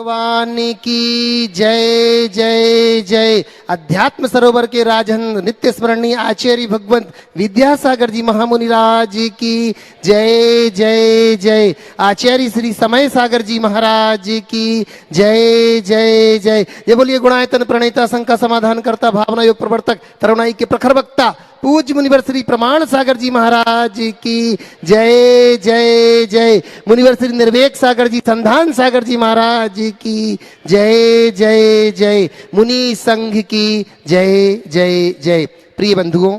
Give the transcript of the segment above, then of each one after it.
भगवान की जय जय जय। अध्यात्म सरोवर के राजहंस नित्य स्मरणीय आचार्य भगवंत विद्यासागर जी महामुनिराज की जय जय जय। आचार्य श्री समय सागर जी महाराज की जय जय जय। ये बोलिए गुणायतन प्रणेता शंका समाधान करता भावना योग प्रवर्तक तरुणाई के प्रखर वक्ता पूज्य मुनिवर श्री प्रमाण सागर जी महाराज की जय जय जय। मुनिवर श्री निर्वेक सागर जी संधान सागर जी महाराज की जय जय जय। मुनि संघ की जय जय जय। प्रिय बंधुओं,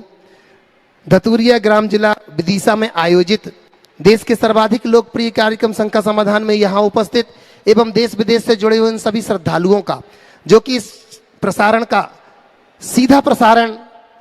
धतूरिया ग्राम जिला विदिशा में आयोजित देश के सर्वाधिक लोकप्रिय कार्यक्रम शंका समाधान में यहाँ उपस्थित एवं देश विदेश से जुड़े हुए इन सभी श्रद्धालुओं का जो कि इस प्रसारण का सीधा प्रसारण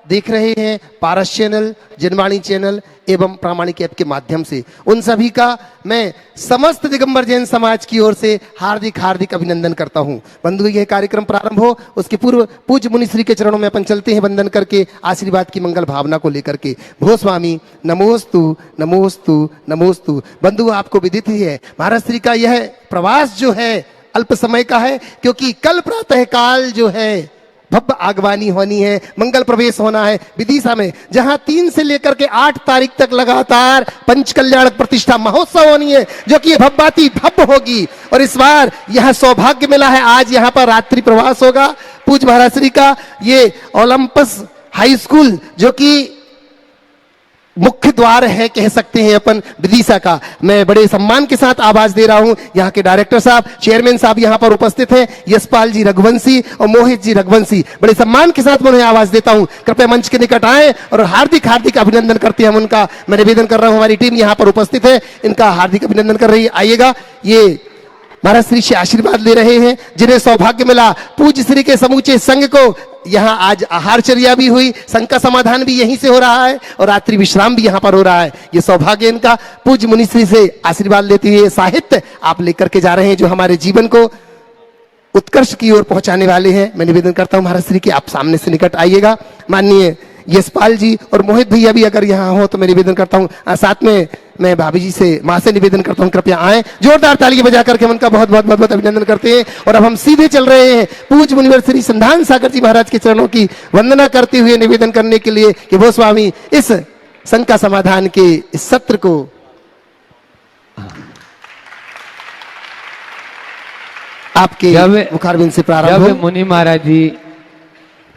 देख रहे हैं पारस चैनल, जनवाणी चैनल एवं प्रामाणिक ऐप के माध्यम से, उन सभी का मैं समस्त दिगंबर जैन समाज की ओर से हार्दिक हार्दिक अभिनंदन करता हूं। बंधु, यह कार्यक्रम प्रारंभ हो उसके पूर्व पूज्य मुनिश्री के चरणों में अपन चलते हैं वंदन करके आशीर्वाद की मंगल भावना को लेकर के। भो स्वामी नमोस्तु नमोस्तु नमोस्तु। बंधु, आपको विदित ही है महाराज श्री का यह प्रवास जो है अल्प समय का है, क्योंकि कल प्रातः काल जो है भव्य आगवानी होनी है, मंगल प्रवेश होना है विदिशा में, जहां 3 से लेकर के 8 तारीख तक लगातार पंच कल्याण प्रतिष्ठा महोत्सव होनी है, जो कि भव्याति भव्य होगी। और इस बार यह सौभाग्य मिला है, आज यहाँ पर रात्रि प्रवास होगा पूज्य महाराज श्री का। ये ओलंपस हाई स्कूल जो कि मुख्य द्वार है कह सकते हैं अपन विदिशा का, मैं बड़े सम्मान के साथ आवाज दे रहा हूं। यहाँ के डायरेक्टर साहब, चेयरमैन साहब यहाँ पर उपस्थित हैं, यशपाल जी रघुवंशी और मोहित जी रघुवंशी, बड़े सम्मान के साथ मैं उन्हें आवाज देता हूं। कृपया मंच के निकट आए और हार्दिक हार्दिक अभिनंदन करते हैं हम उनका। मैं निवेदन कर रहा हूं, हमारी टीम यहाँ पर उपस्थित है, इनका हार्दिक अभिनंदन कर रही है। आइएगा, ये महाराज श्री से आशीर्वाद ले रहे हैं, जिन्हें सौभाग्य मिला पूज्य श्री के समूचे संघ को यहाँ आज आहारचर्या भी हुई, शंका समाधान भी यहीं से हो रहा है और रात्रि विश्राम भी यहाँ पर हो रहा है। ये सौभाग्य इनका। पूज्य मुनिश्री से आशीर्वाद लेते हुए साहित्य आप लेकर के जा रहे हैं जो हमारे जीवन को उत्कर्ष की ओर पहुंचाने वाले हैं। मैं निवेदन करता हूं महाराज श्री की आप सामने से निकट आइएगा। माननीय यशपाल जी और मोहित भैया भी अगर यहाँ हो तो मैं निवेदन करता हूँ, साथ में मैं भाभी जी से माँ से निवेदन करता हूँ कृपया आए। जोरदार ताली बजा करके हम उनका बहुत बहुत बहुत बहुत अभिनंदन करते हैं। और अब हम सीधे चल रहे हैं पूज्य मुनिवर श्री संधान सागर जी महाराज के चरणों की वंदना करते हुए निवेदन करने के लिए कि वो स्वामी इस शंका समाधान के इस सत्र को आपके मुखारबिंद से प्रारंभ हो। मुनि महाराज जी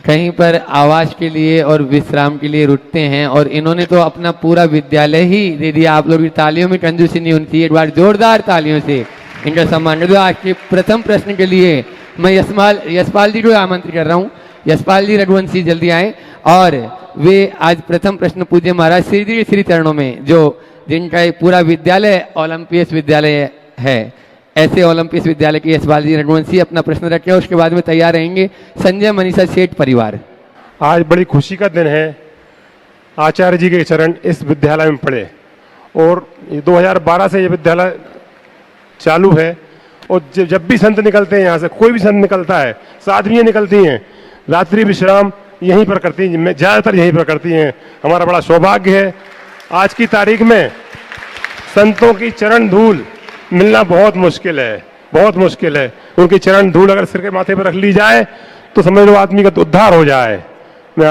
कहीं पर आवास के लिए और विश्राम के लिए रुकते हैं और इन्होंने तो अपना पूरा विद्यालय ही दे दिया। आप लोग तालियों में कंजूसी नहीं होती, एक बार जोरदार तालियों से इनका सम्मान। तो आज के प्रथम प्रश्न के लिए मैं यशपाल जी को आमंत्रित कर रहा हूँ। यशपाल जी रघुवंशी जल्दी आए और वे आज प्रथम प्रश्न पूज्य महाराज श्री जी श्री चरणों में, जो जिनका पूरा विद्यालय ओलंपियस विद्यालय है, ऐसे ओलंपियस विद्यालय के यशपाल जी रघुवंशी अपना प्रश्न रखें, उसके बाद में तैयार रहेंगे संजय मनीषा सेठ परिवार। आज बड़ी खुशी का दिन है, आचार्य जी के चरण इस विद्यालय में पढ़े और 2012 से ये विद्यालय चालू है। और जब भी संत निकलते हैं यहाँ से, कोई भी संत निकलता है, साधवियाँ निकलती हैं, रात्रि विश्राम यहीं पर करती हैं, ज़्यादातर यहीं पर करती हैं। हमारा बड़ा सौभाग्य है आज की तारीख में संतों की चरण धूल मिलना बहुत मुश्किल है, बहुत मुश्किल है। उनकी चरण धूल अगर सिर के माथे पर रख ली जाए तो समझ लो आदमी का तो उद्धार हो जाए। मैं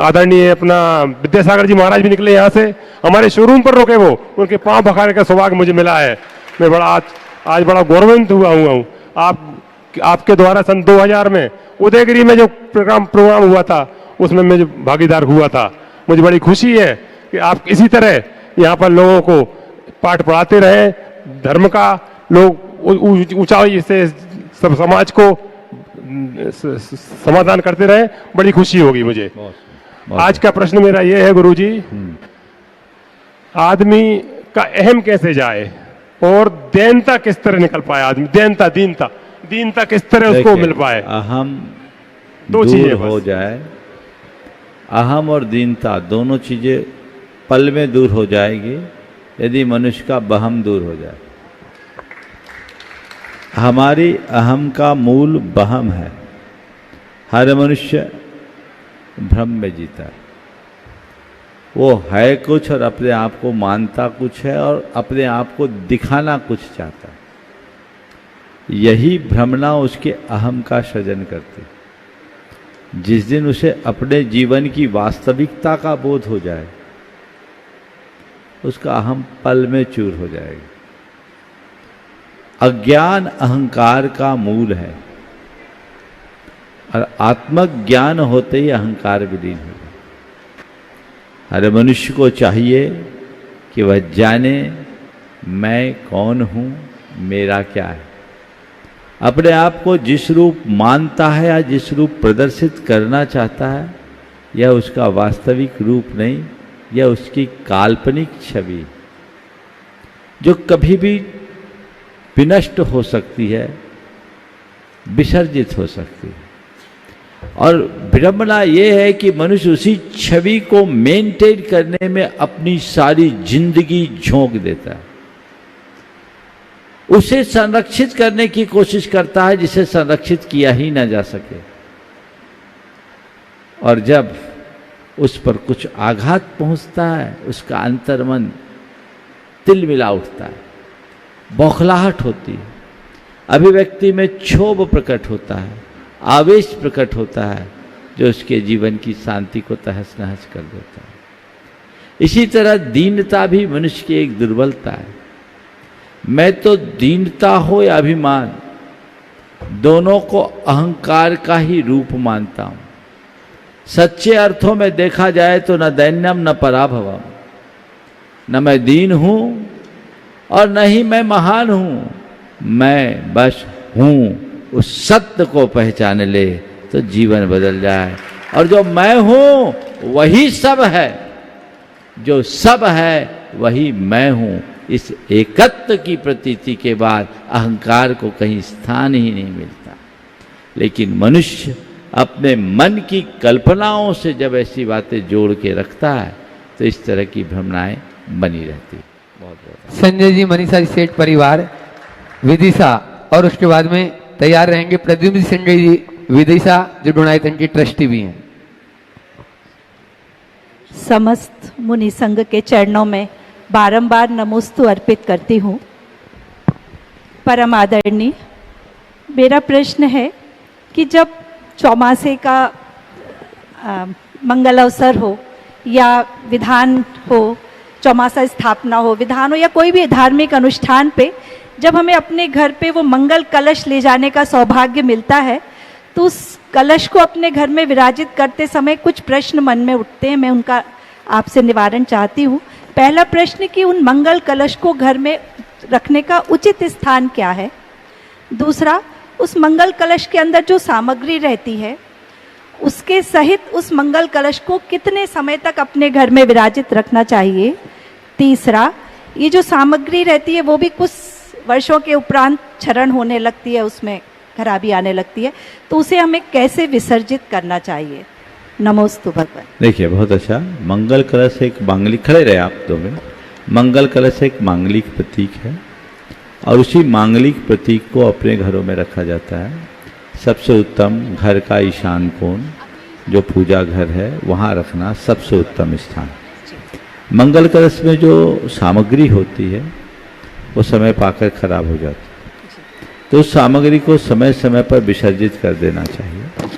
आदरणीय अपना विद्यासागर जी महाराज भी निकले यहाँ से, हमारे शोरूम पर रुके, वो उनके पांव पखाने का सौभाग्य मुझे मिला है। मैं बड़ा आज बड़ा गौरवान्वित हुआ हूँ। आपके द्वारा सन 2000 में उदयगिरी में जो प्रोग्राम हुआ था उसमें मैं जो भागीदार हुआ था, मुझे बड़ी खुशी है कि आप इसी तरह यहाँ पर लोगों को पाठ पढ़ाते रहे, धर्म का लोग ऊंचाई से सब समाज को समाधान करते रहे, बड़ी खुशी होगी मुझे। आज का प्रश्न मेरा ये है गुरुजी, आदमी का अहम कैसे जाए और दीनता किस तरह निकल पाए? आदमी दीनता किस तरह उसको मिल पाए? अहम दो चीजें हो जाए, अहम और दीनता दोनों चीजें पल में दूर हो जाएगी यदि मनुष्य का बहम दूर हो जाए। हमारी अहम का मूल बहम है। हर मनुष्य भ्रम में जीता है, वो है कुछ और अपने आप को मानता कुछ है और अपने आप को दिखाना कुछ चाहता है। यही भ्रमणा उसके अहम का सृजन करती। जिस दिन उसे अपने जीवन की वास्तविकता का बोध हो जाए, उसका अहम पल में चूर हो जाएगा। अज्ञान अहंकार का मूल है और आत्मक ज्ञान होते ही अहंकार विलीन हो जाए। हर मनुष्य को चाहिए कि वह जाने मैं कौन हूं, मेरा क्या है। अपने आप को जिस रूप मानता है या जिस रूप प्रदर्शित करना चाहता है, यह उसका वास्तविक रूप नहीं, यह उसकी काल्पनिक छवि जो कभी भी विनष्ट हो सकती है, विसर्जित हो सकती है। और विडंबना यह है कि मनुष्य उसी छवि को मेंटेन करने में अपनी सारी जिंदगी झोंक देता है, उसे संरक्षित करने की कोशिश करता है जिसे संरक्षित किया ही ना जा सके। और जब उस पर कुछ आघात पहुंचता है, उसका अंतर्मन तिलमिला उठता है, बौखलाहट होती है, अभिव्यक्ति में क्षोभ प्रकट होता है, आवेश प्रकट होता है, जो उसके जीवन की शांति को तहस नहस कर देता है। इसी तरह दीनता भी मनुष्य की एक दुर्बलता है। मैं तो दीनता हो या अभिमान, दोनों को अहंकार का ही रूप मानता हूं। सच्चे अर्थों में देखा जाए तो न दैन्यम न पराभवम, न मैं दीन हूं और न ही मैं महान हूं, मैं बस हूं। उस सत्य को पहचान ले तो जीवन बदल जाए। और जो मैं हूं वही सब है, जो सब है वही मैं हूं। इस एकत्व की प्रतीति के बाद अहंकार को कहीं स्थान ही नहीं मिलता। लेकिन मनुष्य अपने मन की कल्पनाओं से जब ऐसी बातें जोड़ के रखता है तो इस तरह की भ्रमणाएं बनी रहती। बहुत बहुत संजय जी, मनीषा जी सेठ परिवार विदिशा, और उसके बाद में तैयार रहेंगे प्रद्युम्न संजय जी विदिशा, जो डोनाइतन की ट्रस्टी भी हैं। समस्त मुनि संघ के चरणों में बारंबार नमोस्तु अर्पित करती हूँ। परम आदरणीय, मेरा प्रश्न है कि जब चौमासे का मंगल अवसर हो या विधान हो, चौमासा स्थापना हो, विधान हो या कोई भी धार्मिक अनुष्ठान पे जब हमें अपने घर पे वो मंगल कलश ले जाने का सौभाग्य मिलता है, तो उस कलश को अपने घर में विराजित करते समय कुछ प्रश्न मन में उठते हैं। मैं उनका आपसे निवारण चाहती हूँ। पहला प्रश्न कि उन मंगल कलश को घर में रखने का उचित स्थान क्या है। दूसरा, उस मंगल कलश के अंदर जो सामग्री रहती है उसके सहित उस मंगल कलश को कितने समय तक अपने घर में विराजित रखना चाहिए। तीसरा, ये जो सामग्री रहती है वो भी कुछ वर्षों के उपरांत क्षरण होने लगती है, उसमें खराबी आने लगती है, तो उसे हमें कैसे विसर्जित करना चाहिए। नमोस्तु भगवान। देखिए, बहुत अच्छा। मंगल कलश एक मांगलिक, खड़े रहे आप दो में। मंगल कलश एक मांगलिक प्रतीक है और उसी मांगलिक प्रतीक को अपने घरों में रखा जाता है। सबसे उत्तम घर का ईशान कोण, जो पूजा घर है, वहाँ रखना सबसे उत्तम स्थान। मंगल कलश में जो सामग्री होती है वो समय पाकर खराब हो जाती है, तो उस सामग्री को समय समय पर विसर्जित कर देना चाहिए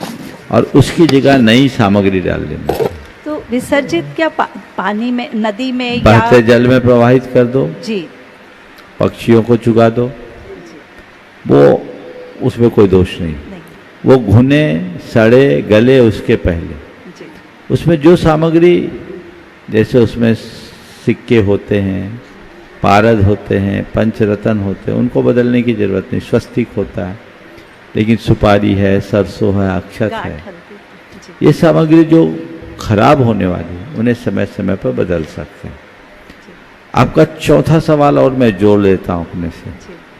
और उसकी जगह नई सामग्री डाल देना चाहिए। तो विसर्जित क्या पानी में, नदी में, बहते जल में प्रवाहित कर दो जी, पक्षियों को चुगा दो, वो उसमें कोई दोष नहीं। वो घुने सड़े गले उसके पहले जी। उसमें जो सामग्री, जैसे उसमें सिक्के होते हैं, पारद होते हैं, पंचरत्न होते हैं, उनको बदलने की जरूरत नहीं। स्वस्तिक होता है, लेकिन सुपारी है, सरसों है, अक्षत है, ये सामग्री जो खराब होने वाली है उन्हें समय समय पर बदल सकते हैं। आपका चौथा सवाल और मैं जोड़ लेता हूँ अपने से।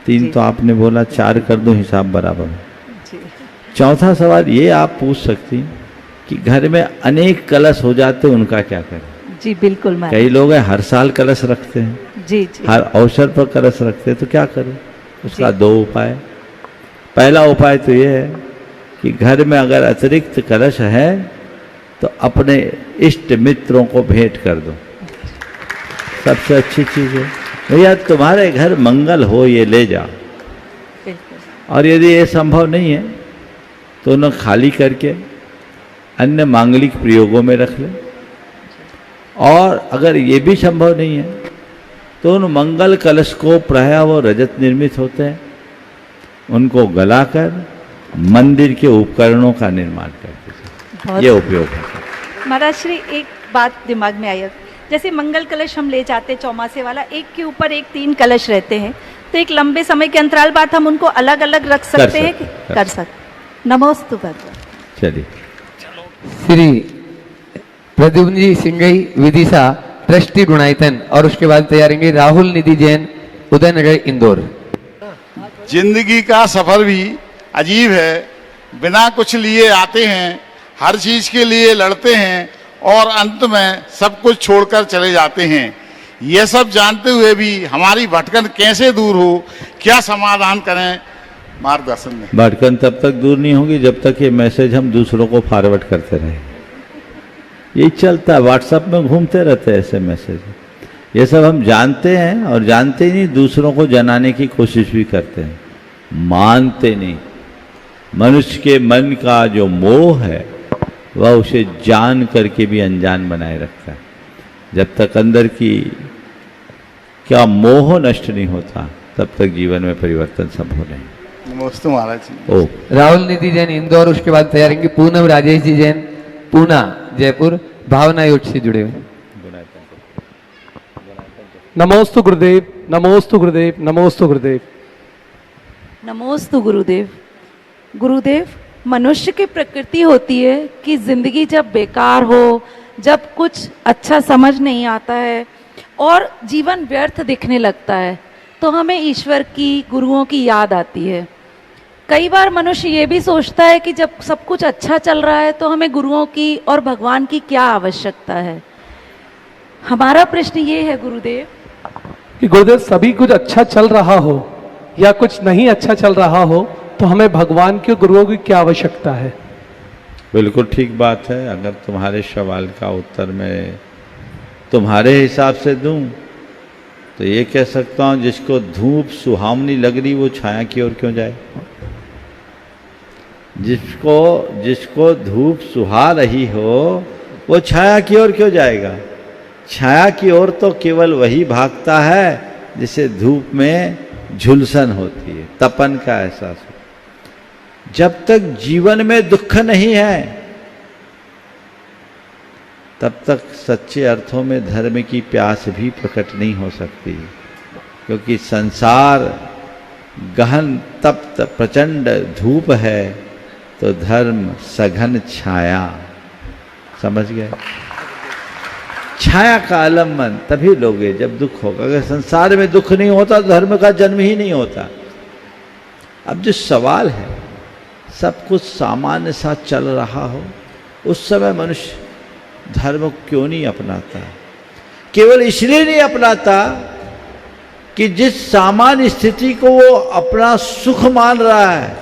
तीन तो आपने बोला, 4 कर दो, हिसाब बराबर है। चौथा सवाल ये आप पूछ सकती कि घर में अनेक कलश हो जाते, उनका क्या करें। जी बिल्कुल। कई लोग हैं हर साल कलश रखते हैं, जी जी, हर अवसर पर कलश रखते हैं, तो क्या करें। उसका 2 उपाय। पहला उपाय तो ये है कि घर में अगर अतिरिक्त कलश है तो अपने इष्ट मित्रों को भेंट कर दो। सबसे अच्छी चीज है, भैया तुम्हारे घर मंगल हो, ये ले जाओ। और यदि ये संभव नहीं है तो उन्हें खाली करके अन्य मांगलिक प्रयोगों में रख लें, और अगर ये भी संभव नहीं है तो उन मंगल कलश को प्रायः वो रजत निर्मित होते हैं, उनको गलाकर मंदिर के उपकरणों का निर्माण करते, ये उपयोग है। महाराज श्री, एक बात दिमाग में आई, जैसे मंगल कलश हम ले जाते चौमासे वाला, एक के ऊपर एक 3 कलश रहते हैं, तो एक लंबे समय के अंतराल बाद हम उनको अलग अलग रख सकते हैं? कर सकते। नमोस्तु भगवान। चलिए। श्री प्रद्युम्न जी सिंगई विदिशा ट्रस्टी गुणायतन, और उसके बाद तैयारेंगे राहुल निधि जैन उदयनगर इंदौर। जिंदगी का सफर भी अजीब है, बिना कुछ लिए आते हैं, हर चीज के लिए लड़ते हैं और अंत में सब कुछ छोड़कर चले जाते हैं। ये सब जानते हुए भी हमारी भटकन कैसे दूर हो, क्या समाधान करें, मार्गदर्शन में। भटकन तब तक दूर नहीं होगी जब तक ये मैसेज हम दूसरों को फॉरवर्ड करते रहें। यही चलता है, व्हाट्सएप में घूमते रहते हैं ऐसे मैसेज। ये सब हम जानते हैं और जानते ही नहीं, दूसरों को जनाने की कोशिश भी करते हैं, मानते नहीं। मनुष्य के मन का जो मोह है वह उसे जान करके भी अनजान बनाए रखता है। जब तक अंदर की क्या मोह नष्ट नहीं होता तब तक जीवन में परिवर्तन संभव नहीं। नमस्ते महाराज जी। ओ राहुल निधि जैन इंदौर, उसके बाद तैयारेंगे पूनम राजेश जी जैन पूना जयपुर, भावना योग से जुड़े हुए। नमोस्तु गुरुदेव, नमोस्तु गुरुदेव, नमोस्तु गुरुदेव। नमोस्तु गुरुदेव। गुरुदेव, मनुष्य की प्रकृति होती है कि जिंदगी जब बेकार हो, जब कुछ अच्छा समझ नहीं आता है और जीवन व्यर्थ दिखने लगता है, तो हमें ईश्वर की, गुरुओं की याद आती है। कई बार मनुष्य ये भी सोचता है कि जब सब कुछ अच्छा चल रहा है तो हमें गुरुओं की और भगवान की क्या आवश्यकता है। हमारा प्रश्न ये है गुरुदेव कि गुरुदेव, सभी कुछ अच्छा चल रहा हो या कुछ नहीं अच्छा चल रहा हो तो हमें भगवान के, गुरुओं की क्या आवश्यकता है? बिल्कुल ठीक बात है। अगर तुम्हारे सवाल का उत्तर मैं तुम्हारे हिसाब से दूं तो ये कह सकता हूं, जिसको धूप सुहावनी लग रही वो छाया की ओर क्यों जाए? जिसको धूप सुहा रही हो वो छाया की ओर क्यों जाएगा? छाया की ओर तो केवल वही भागता है जिसे धूप में झुलसन होती है, तपन का एहसास हो। जब तक जीवन में दुख नहीं है तब तक सच्चे अर्थों में धर्म की प्यास भी प्रकट नहीं हो सकती, क्योंकि संसार गहन तप्त प्रचंड धूप है तो धर्म सघन छाया। समझ गए? छाया का आलम्बन तभी लोगे जब दुख होगा। अगर संसार में दुख नहीं होता तो धर्म का जन्म ही नहीं होता। अब जो सवाल है, सब कुछ सामान्य सा चल रहा हो, उस समय मनुष्य धर्म क्यों नहीं अपनाता? केवल इसलिए नहीं अपनाता कि जिस सामान्य स्थिति को वो अपना सुख मान रहा है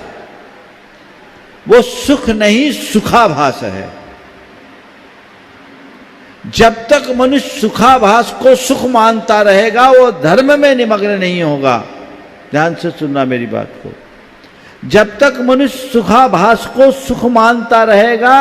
वो सुख नहीं, सुखाभास है। जब तक मनुष्य सुखाभास को सुख मानता रहेगा वो धर्म में निमग्न नहीं होगा। ध्यान से सुनना मेरी बात को। जब तक मनुष्य सुखाभास को सुख मानता रहेगा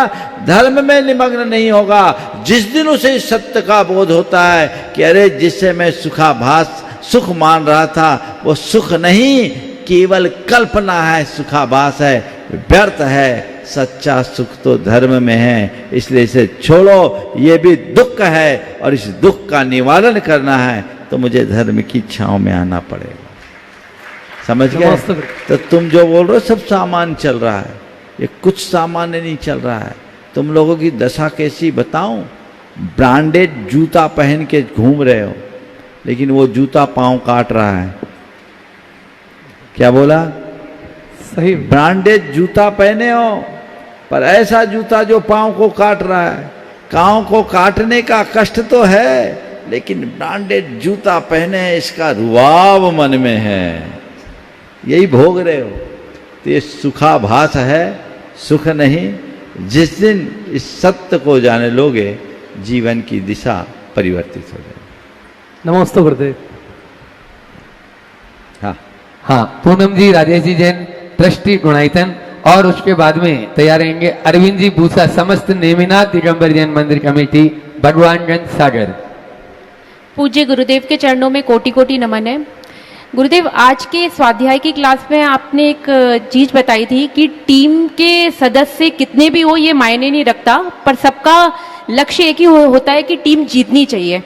धर्म में निमग्न नहीं होगा। जिस दिन उसे इस सत्य का बोध होता है कि अरे जिससे मैं सुखाभास सुख मान रहा था वो सुख नहीं, केवल कल्पना है, सुखाभास है, व्यर्थ है, सच्चा सुख तो धर्म में है, इसलिए इसे छोड़ो, ये भी दुख है और इस दुख का निवारण करना है तो मुझे धर्म की छांव में आना पड़ेगा। समझ गए? तो तुम जो बोल रहे हो सब सामान चल रहा है, ये कुछ सामान्य नहीं चल रहा है। तुम लोगों की दशा कैसी बताऊं? ब्रांडेड जूता पहन के घूम रहे हो लेकिन वो जूता पांव काट रहा है। क्या बोला? सही। ब्रांडेड जूता पहने हो पर ऐसा जूता जो पांव को काट रहा है। पांव को काटने का कष्ट तो है लेकिन ब्रांडेड जूता पहने इसका रुआब मन में है, यही भोग रहे हो। तो ये सुखाभास है, सुख नहीं। जिस दिन इस सत्य को जाने लोगे जीवन की दिशा परिवर्तित हो जाएगी। नमस्ते गुरुदेव। हाँ हाँ, पूनम जी राजेश जी जैन ट्रस्टी गुणायतन, और उसके बाद में तैयार रहेंगे अरविंद जी भूसा, समस्त नेमिनाथ दिगंबर जैन मंदिर कमेटी, भगवानगंज सागर। पूज्य गुरुदेव के चरणों में कोटि कोटि नमन है। गुरुदेव, आज के स्वाध्याय की क्लास में आपने एक चीज बताई थी कि टीम के सदस्य कितने भी हो ये मायने नहीं रखता, पर सबका लक्ष्य एक ही होता है कि टीम जीतनी चाहिए।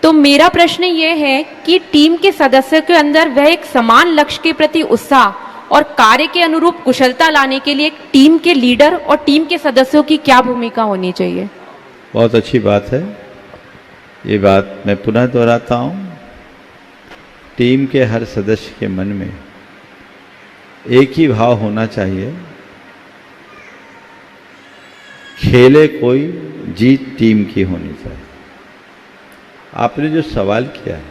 तो मेरा प्रश्न ये है कि टीम के सदस्यों के अंदर वह एक समान लक्ष्य के प्रति उत्साह और कार्य के अनुरूप कुशलता लाने के लिए टीम के लीडर और टीम के सदस्यों की क्या भूमिका होनी चाहिए? बहुत अच्छी बात है। ये बात मैं पुनः दोहराता हूँ, टीम के हर सदस्य के मन में एक ही भाव होना चाहिए, खेले कोई, जीत टीम की होनी चाहिए। आपने जो सवाल किया है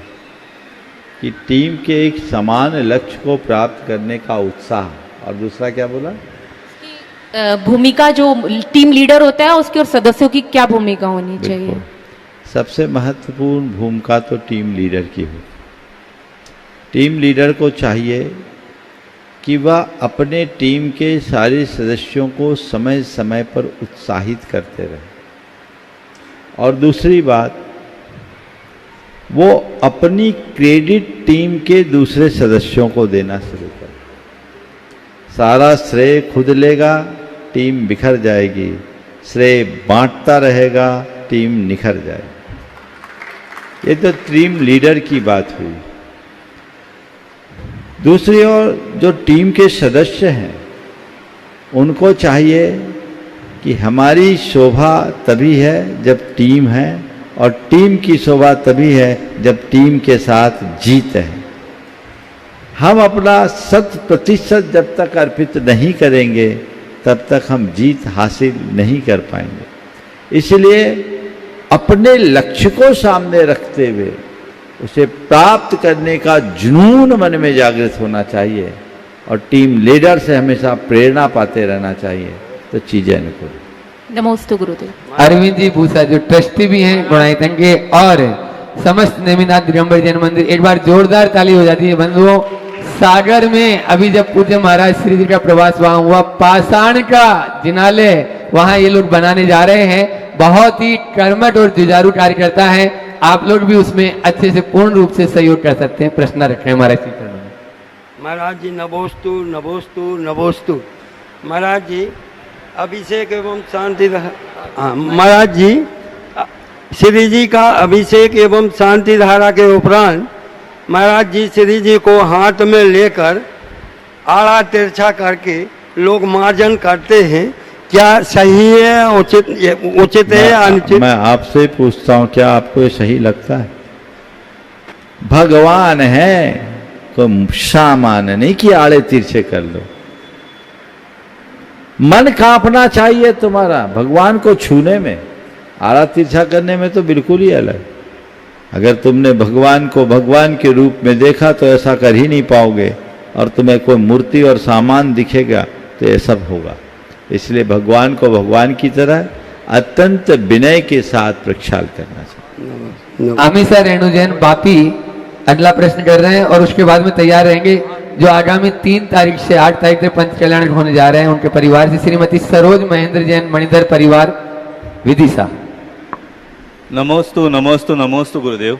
कि टीम के एक समान लक्ष्य को प्राप्त करने का उत्साह, और दूसरा क्या बोला? भूमिका जो टीम लीडर होता है उसकी और सदस्यों की क्या भूमिका होनी चाहिए? सबसे महत्वपूर्ण भूमिका तो टीम लीडर की हो। टीम लीडर को चाहिए कि वह अपने टीम के सारे सदस्यों को समय समय पर उत्साहित करते रहे, और दूसरी बात, वो अपनी क्रेडिट टीम के दूसरे सदस्यों को देना शुरू करे। सारा श्रेय खुद लेगा, टीम बिखर जाएगी, श्रेय बांटता रहेगा, टीम निखर जाएगी। ये तो टीम लीडर की बात हुई। दूसरी ओर जो टीम के सदस्य हैं उनको चाहिए कि हमारी शोभा तभी है जब टीम है, और टीम की शोभा तभी है जब टीम के साथ जीत है। हम अपना 100% जब तक अर्पित नहीं करेंगे तब तक हम जीत हासिल नहीं कर पाएंगे। इसलिए अपने लक्ष्य को सामने रखते हुए उसे प्राप्त करने का जुनून मन में जागृत होना चाहिए, और टीम लीडर से हमेशा प्रेरणा पाते रहना चाहिए, तो चीजें अनुकूल। नमोस्तु गुरुदेव। अरविंद जी भूसा जो ट्रस्टी भी हैं गुणायतन के, और समस्त नेमिनाथ दिगंबर जैन मंदिर, एक बार जोरदार ताली हो जाती है बंधुओं। सागर में अभी जब पूज्य महाराज श्री जी का प्रवास वहां हुआ, पाषाण का जिनालय वहां ये लोग बनाने जा रहे हैं। बहुत ही कर्मठ और जुझारू कार्यकर्ता है, आप लोग भी उसमें अच्छे से पूर्ण रूप से सहयोग कर सकते हैं। प्रश्न रखें महाराज श्री चरणों में। महाराज जी नमोस्तु नमोस्तु नमोस्तु। महाराज जी अभिषेक एवं शांति, महाराज जी श्री जी का अभिषेक एवं शांति धारा के उपरांत महाराज जी श्री जी को हाथ में लेकर आड़ा तिरछा करके लोग मार्जन करते हैं, क्या सही है, उचित है या अनुचित? मैं आपसे पूछता हूँ, क्या आपको ये सही लगता है? भगवान है, कोई सामान नहीं कि आड़े तिरछे कर लो। मन कांपना चाहिए तुम्हारा भगवान को छूने में, आड़ा तिरछा करने में तो बिल्कुल ही अलग। अगर तुमने भगवान को भगवान के रूप में देखा तो ऐसा कर ही नहीं पाओगे, और तुम्हें कोई मूर्ति और सामान दिखेगा तो ये सब होगा। इसलिए भगवान को भगवान की तरह अत्यंत विनय के साथ प्रक्षाल करना चाहिए। अमित रेणु जैन बापी अगला प्रश्न कर रहे हैं, और उसके बाद में तैयार रहेंगे जो आगामी 3 तारीख से 8 तारीख तक पंच कल्याण होने जा रहे हैं उनके परिवार से, श्रीमती सरोज महेंद्र जैन मणिधर परिवार विदिशा। नमोस्तु नमोस्तु नमोस्तु गुरुदेव।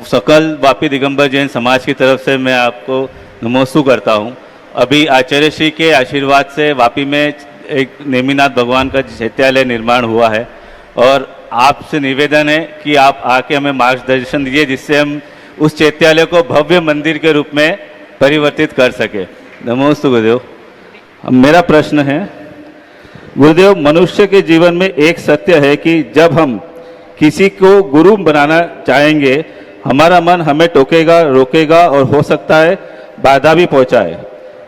सकल वापी दिगंबर जैन समाज की तरफ से मैं आपको नमोस्तु करता हूँ। अभी आचार्य श्री के आशीर्वाद से वापी में एक नेमिनाथ भगवान का चैत्यालय निर्माण हुआ है, और आपसे निवेदन है कि आप आके हमें मार्गदर्शन दीजिए जिससे हम उस चैत्यालय को भव्य मंदिर के रूप में परिवर्तित कर सके। नमोस्तु गुरुदेव। मेरा प्रश्न है गुरुदेव, मनुष्य के जीवन में एक सत्य है कि जब हम किसी को गुरु बनाना चाहेंगे हमारा मन हमें टोकेगा, रोकेगा और हो सकता है बाधा भी पहुंचाए,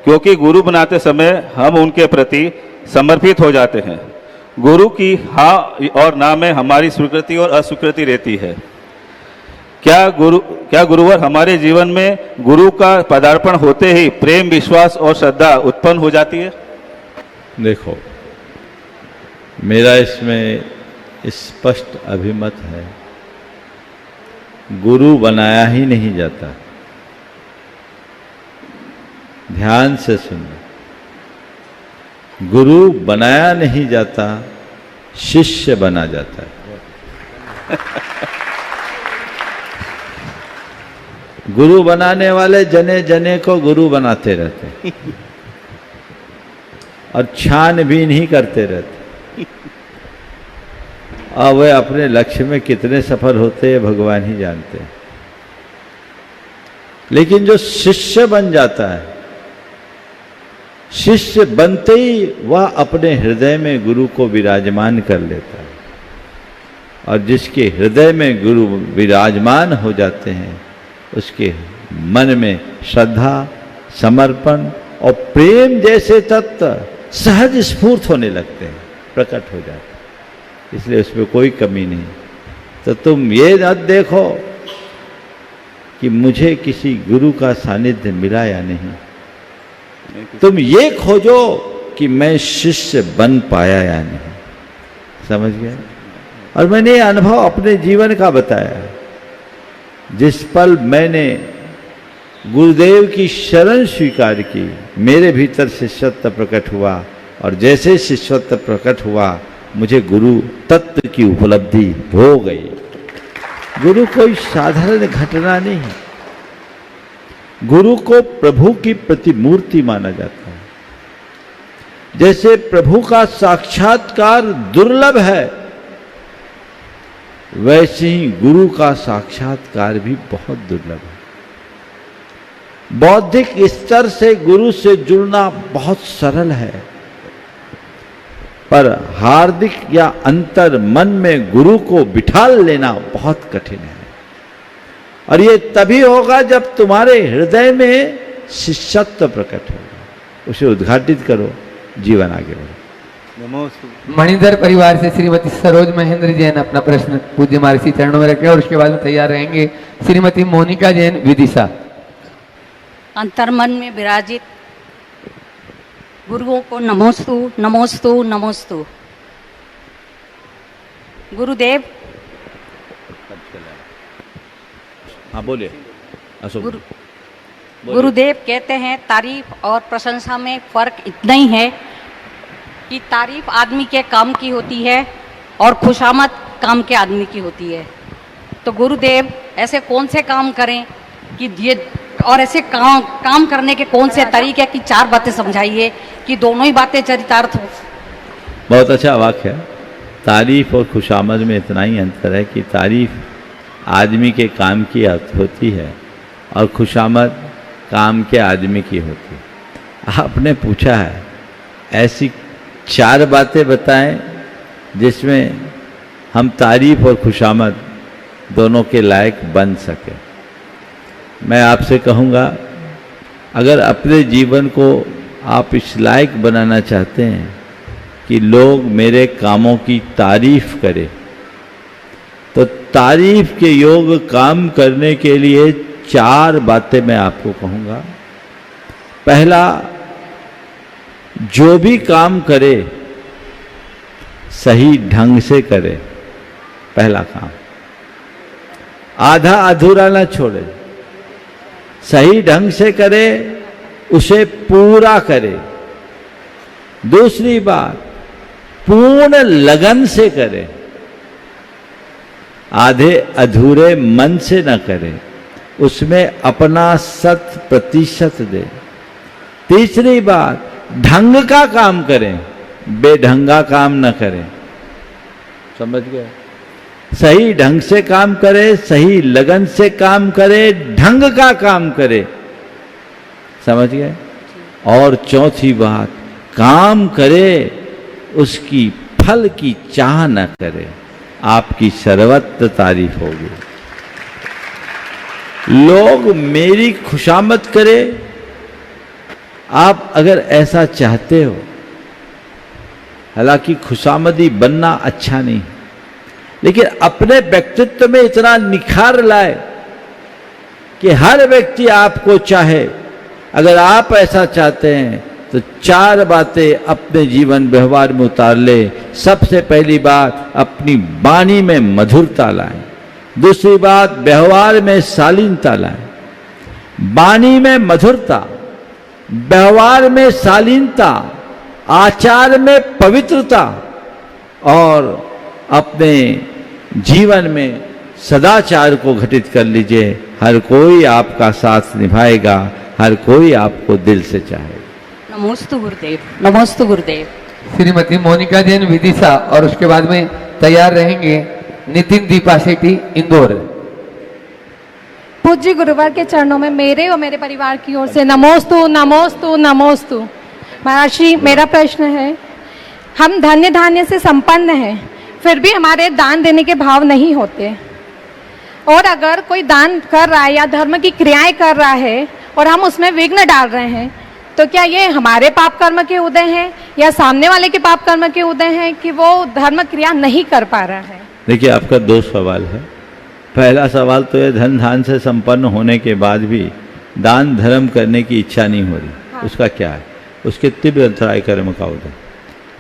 क्योंकि गुरु बनाते समय हम उनके प्रति समर्पित हो जाते हैं। गुरु की हाँ और ना में हमारी स्वीकृति और अस्वीकृति रहती है। क्या गुरुवर हमारे जीवन में गुरु का पदार्पण होते ही प्रेम, विश्वास और श्रद्धा उत्पन्न हो जाती है? देखो, मेरा इसमें स्पष्ट अभिमत है, गुरु बनाया ही नहीं जाता, ध्यान से सुनना, गुरु बनाया नहीं जाता, शिष्य बना जाता है। गुरु बनाने वाले जने जने को गुरु बनाते रहते हैं और छानबीन ही करते रहते, और वे अपने लक्ष्य में कितने सफल होते हैं भगवान ही जानते हैं। लेकिन जो शिष्य बन जाता है, शिष्य बनते ही वह अपने हृदय में गुरु को विराजमान कर लेता है, और जिसके हृदय में गुरु विराजमान हो जाते हैं उसके मन में श्रद्धा, समर्पण और प्रेम जैसे तत्व सहज स्फूर्त होने लगते हैं, प्रकट हो जाते हैं। इसलिए उसमें कोई कमी नहीं। तो तुम ये न देखो कि मुझे किसी गुरु का सानिध्य मिला या नहीं, तुम ये खोजो कि मैं शिष्य बन पाया या नहीं। समझ गए? और मैंने ये अनुभव अपने जीवन का बताया। जिस पल मैंने गुरुदेव की शरण स्वीकार की, मेरे भीतर शिष्यत्व प्रकट हुआ, और जैसे शिष्यत्व प्रकट हुआ मुझे गुरु तत्व की उपलब्धि हो गई। गुरु कोई साधारण घटना नहीं है, गुरु को प्रभु की प्रतिमूर्ति माना जाता है। जैसे प्रभु का साक्षात्कार दुर्लभ है, वैसे ही गुरु का साक्षात्कार भी बहुत दुर्लभ है। बौद्धिक स्तर से गुरु से जुड़ना बहुत सरल है, पर हार्दिक या अंतर मन में गुरु को बिठा लेना बहुत कठिन है। और ये तभी होगा जब तुम्हारे हृदय में शिष्यत्व प्रकट होगा। उसे उद्घाटित करो, जीवन आगे बढ़े। मणिधर परिवार से श्रीमती सरोज महेंद्र जैन अपना प्रश्न पूज्य महर्षि चरणों में रखें, और उसके बाद में तैयार रहेंगे श्रीमती मोनिका जैन विदिशा। अंतर्मन में विराजित गुरुओं को नमोस्तु नमोस्तु नमोस्तु। गुरुदेव, हाँ बोलिए। गुरुदेव कहते हैं तारीफ और प्रशंसा में फर्क इतना ही है कि तारीफ आदमी के काम की होती है और खुशामद काम के आदमी की होती है। तो गुरुदेव ऐसे कौन से काम करें कि ये, और ऐसे काम करने के कौन से तरीके की 4 बातें समझाइए कि दोनों ही बातें चरितार्थ हो। बहुत अच्छा वाक्य है। तारीफ और खुशामद में इतना ही अंतर है कि तारीफ आदमी के काम की होती है और खुशामद काम के आदमी की होती है। आपने पूछा है ऐसी 4 बातें बताएं जिसमें हम तारीफ और खुशामद दोनों के लायक बन सके। मैं आपसे कहूँगा, अगर अपने जीवन को आप इस लायक बनाना चाहते हैं कि लोग मेरे कामों की तारीफ करें, तो तारीफ के योग काम करने के लिए 4 बातें मैं आपको कहूँगा। पहला, जो भी काम करे सही ढंग से करे। पहला काम, आधा अधूरा ना छोड़े, सही ढंग से करे, उसे पूरा करे। दूसरी बात, पूर्ण लगन से करे, आधे अधूरे मन से न करे, उसमें अपना 100% दे। तीसरी बात, ढंग का काम करें, बेढंगा काम न करें। समझ गए? सही ढंग से काम करे, सही लगन से काम करे, ढंग का काम करे। समझ गए? और चौथी बात, काम करे उसकी फल की चाह न करे, आपकी सर्वत्र तारीफ होगी। लोग मेरी खुशामद करे, आप अगर ऐसा चाहते हो, हालांकि खुशामदी बनना अच्छा नहीं, लेकिन अपने व्यक्तित्व में इतना निखार लाए कि हर व्यक्ति आपको चाहे। अगर आप ऐसा चाहते हैं तो 4 बातें अपने जीवन व्यवहार में उतार ले। सबसे पहली बात, अपनी वाणी में मधुरता लाएं। दूसरी बात, व्यवहार में शालीनता लाएं। वाणी में मधुरता, व्यवहार में शालीनता, आचार में पवित्रता और अपने जीवन में सदाचार को घटित कर लीजिए। हर कोई आपका साथ निभाएगा, हर कोई आपको दिल से चाहेगा। नमोस्तु गुरुदेव, नमोस्तु गुरुदेव। श्रीमती मोनिका जैन विदिशा और उसके बाद में तैयार रहेंगे नितिन दीपा शेट्टी इंदौर। पूज्य गुरुवर के चरणों में मेरे और मेरे परिवार की ओर से नमोस्तु नमोस्तु नमोस्तु। महाराज श्री, मेरा प्रश्न है, हम धन्य धान्य से संपन्न हैं, फिर भी हमारे दान देने के भाव नहीं होते। और अगर कोई दान कर रहा है या धर्म की क्रियाएं कर रहा है और हम उसमें विघ्न डाल रहे हैं, तो क्या ये हमारे पाप कर्म के उदय हैं या सामने वाले के पाप कर्म के उदय हैं कि वो धर्म क्रिया नहीं कर पा रहा है? देखिए, आपका दो सवाल है। पहला सवाल तो ये धन धान से संपन्न होने के बाद भी दान धर्म करने की इच्छा नहीं हो रही। हाँ। उसका क्या है? उसके तीव्र अंतराय कर्म का उदय,